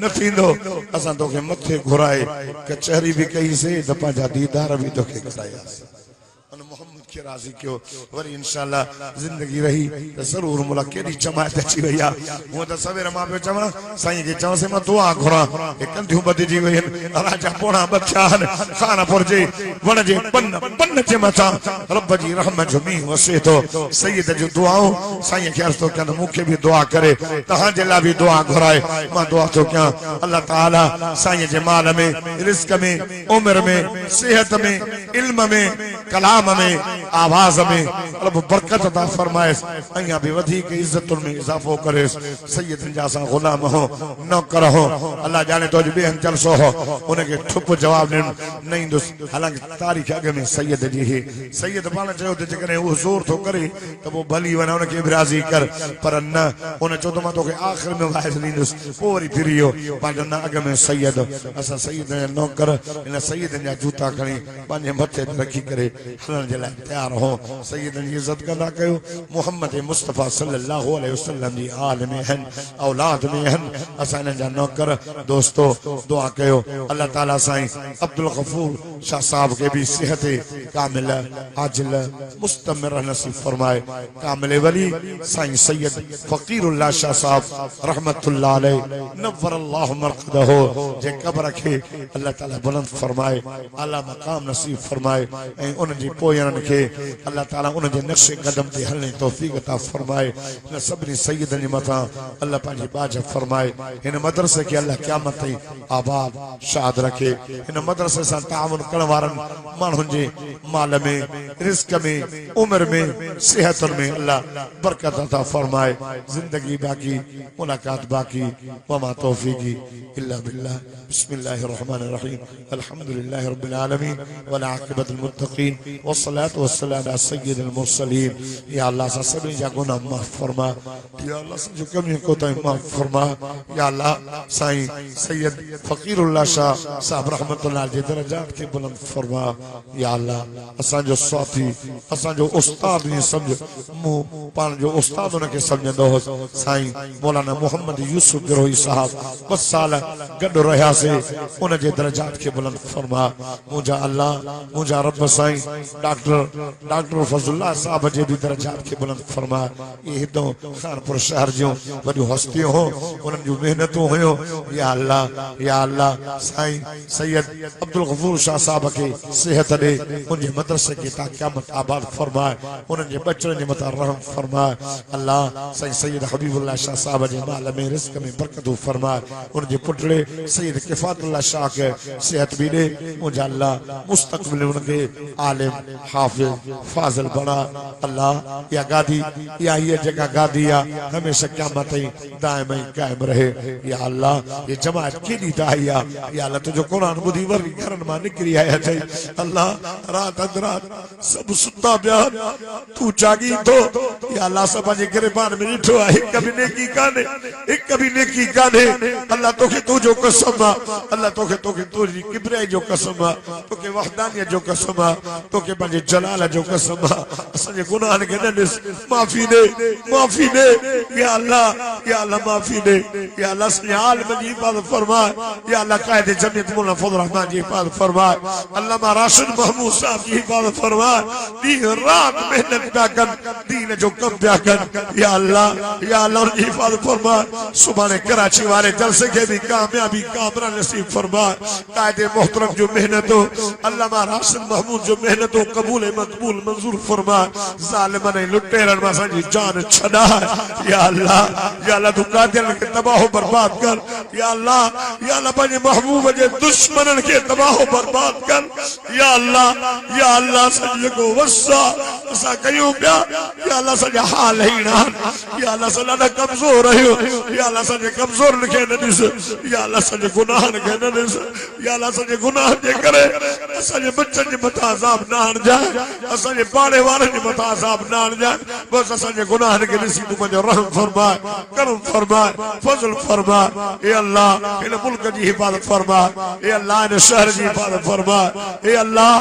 न थींदो असा तो के मथे घुराए कचहरी भी कई से दपा जा दीदार भी तो के कराया मोहम्मद के राजी क्यों वरी इंशाअल्लाह जिंदगी रही तो जरूर मुलाकात दी जमात अच्छी भैया वो तो सवेरे मां पे चवा साईं के चवा से मैं दुआ घुरा एक कंधियों बदी जी वही राजा पोणा बचान खानापुर जे वण जे पन्न जे मथा रब जी रहमत जो मी वसे तो सैयद जो दुआओं साईं के अर्ज तो कहंदो मुखे भी दुआ करे तहां जे ला भी दुआ घुराए मां दुआ तो क्या अल्लाह ताला साईं जे माल में रिज़्क में उम्र में सेहत में इल्म में कलाम में आवाज में रब बरकत अता फरमाए अया भी वधी के इज्जत में इजाफो करे सैयद जैसा गुलाम हो नौकर हो अल्लाह जाने तो जो बेहन जलसो हो उनके ठुप जवाब नहीं दो हालांकि तारीख अगे में सैयद जी है सैयद पाण चयो त जकने वो जोर तो करे तो वो भली वना उनके राजी कर पर न उन चो तो के आखिर में वाइज लींदुस पोरी फिरियो पांजो न अगे में सैयद असा सैयद नौकर इन सैयद जा जूता खणी पांजे मथे रखी करे हलन जे लाइ तैयार हो सैयद जी इज्जत करना कयो मोहम्मद मुस्तफा सल्लल्लाहु अलैहि वसल्लम जी आल में हन औलाद में हन असा जा नौकर दोस्तों दुआ कयो अल्लाह ताला साईं अब्दुल गफूर शाह साहब के भी सेहत कामिल आजिल मुस्तमर नसीब फरमाए कामिल वली साईं सैयद फकीरुल्लाह शाह साहब रहमतुल्लाह अलैहि नव्वर अल्लाह मरकदहु जे कब्र के अल्लाह ताला बुलंद फरमाए आला मकाम नसीब फरमाए ए उन जी पोयन के अल्लाह ताला उनजे नक्शे कदम ते हलने तौफीक अता फरमाए न सभनी सय्यदनि मथा अल्लाह पंहिंजी बाज फरमाए इन मदरसे के अल्लाह क़यामत ताईं आबाद शाद रखे इन मदरसे सां ताउन करण वारन माण्हुनि जे माल में रिस्क में उम्र में सेहत में अल्लाह बरकत अता फरमाए जिंदगी बाकी मुलाकात बाकी वमा तौफीकी इल्ला बिल्लाह बिस्मिल्लाहिर रहमानिर रहीम अल्हम्दुलिल्लाहि रब्बिल आलमीन वल आक़िबतुल मुत्तक़ीन वस्सलातु वस्सलामु अला सय्यिदिल मुरसलीन या अल्लाह सा सभी जा गुनाह माफ फरमा या अल्लाह सा जो कमी कोताही माफ फरमा या अल्लाह साईं सैयद फकीरुल्लाह शाह साहब रहमतुल्लाह जे दरजात के बुलंद फरमा या अल्लाह असां जो साथी असां जो उस्ताद ने समझ मु पान जो उस्ताद उनके समझंदो हो साईं मौलाना मोहम्मद यूसुफ गिरोही साहब 5 साल गॾु रहियासीं उन जे दरजात के बुलंद फरमा मुझा अल्लाह मुझा रब साईं डॉक्टर फजलुल्लाह साहब जे भी दरजात के बुलंद फरमा ये हिदो खानपुर शहर जो वॾियूं हस्तियूं हो उन्हनि जूं मेहनतूं हुयो या अल्लाह साईं सैयद अब्दुल गफूर शाह साहब के सेहत दे उनजे मदरसे के ता क़यामत आबाद फरमाए उन्हनि जे बचड़नि जे मथां रहम फरमाए अल्लाह साईं सैयद हबीबुल्लाह शाह साहब जे माल में रिस्क में बरकतूं फरमाए उनजे पुटड़े सैयद किफातुल्लाह शाह के सेहत भी दे मुझा अल्लाह मुस्तक़बिल उनके आलिम हाफिज फाजिल बना अल्लाह या गादी या ये जगह गादी या हमेशा क़यामत ताईं दायम कायम रहे या अल्लाह ये जमात केडी दाहिया या अल्लाह तुझो कुरान बुधी वर घरन मां निकरी आया थई अल्लाह रात अंदरात सब सुता पिया तू जागी तो या अल्लाह सब जे गिरबान में ॾिठो आहे हिक भी नेकी काने अल्लाह तोखे तुझो कसम अल्लाह तोखे तुझी किबरियाई जो कसम तोखे वहदानियत जो कसम तोखे पंहिंजे जलाल जो कसम असांजे गुनाहनि खे न ॾिस माफ़ी दे या अल्लाह माफ़ी दे या अल्लाह असांजे आलिम जी हिफ़ाज़त फरमाए या अल्लाह क़ाइद जमियत मौलाना फज़ल रहमान जी हिफ़ाज़त फरमाए अल्लामा राशिद महमूद साहब जी हिफ़ाज़त फरमाए ॾींहुं राति मेहनत पिया कनि दीन जो कम पिया कनि या अल्लाह उनजी हिफ़ाज़त फरमाए सुभाणे कराची वारे जलसे के भी कामयाबी कामरा नसीब फरमाए क़ाइद मोहतरम जो मेहनत अल्लामा राशिद महमूद जो मेहनत कबूल मकबूल मंजूर फरमाए ज़ालिमन लुटेरन में असांजी जान छड़ा या अल्लाह तू कातिलन के तबाह बर्बाद कर या अल्लाह पंहिंजे महबूब जे दुश्मनन के तबाह बर्बाद कर या अल्लाह सॼो को वसा असां कयूं पिया या अल्लाह सॼा हाल ही ना या अल्लाह सॼा ॾाढा कमज़ोर आहियूं या अल्लाह सॼे कमज़ोरनि खे न ॾिस या अल्लाह सॼे गुनाहनि खे न ॾिस या अल्लाह सॼे गुनाहनि जे करे असांजे बच्चनि जे मथां अज़ाब न आणजाए असांजे पाड़े वारनि जे मथां अज़ाब न आणजाए बस असांजे गुनाहनि खे ॾिसी तूं पंहिंजो रहम फरमाए करम फरमाए फज़ल फरमाए ए अल्लाह इन मुल्क जी हिफ़ाज़त फरमाए ए अल्लाह इन शहर जी हिफ़ाज़त फरमाए ए अल्लाह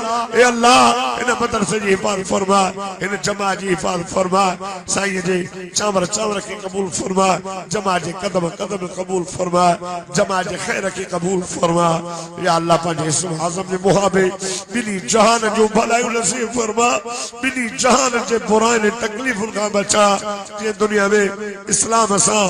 इन मदरसे जी हिफ़ाज़त फरमाए इन जमा जी हिफ़ाज़त फरमाए साईं जे चांवर के कबूल फरमाए जमा जे कदम कबूल फरमाए जमा जे खैर के कबूल फरमाए या अल्लाह पंहिंजे इस्म आज़म जे मुहाबे बिनी जहान जो भलाई नसीब फरमा बिनी जहान जे बुराइनि तकलीफ़ुनि खां बचा जे दुनिया में इस्लाम सां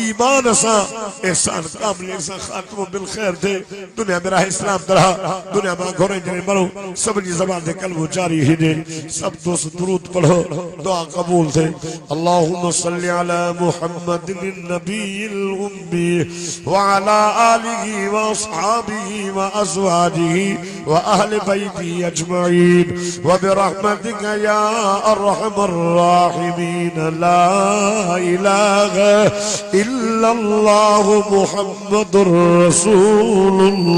ईमान सां एहसान कामिल सां खात्मो बिल खैर थे दुनिया में रह इस्लाम तरह दुनिया में घोरे जने मरो सब जी ज़बान दे कल्ब जारी ही दे सब दोस्त दुरूद पढ़ो दुआ कबूल थे अल्लाहुम्मा सल्ली अला मुहम्मदिन नबील उम्मी व अला आलिहि व अस्हाबिहि व अज़वाजिहि व अहले बैति अजमईन व बिरहमतिका या अर्हमर राहिमीन ला इलाहा इल्लल्लाहु मुहम्मदुर रसूलुल्लाह।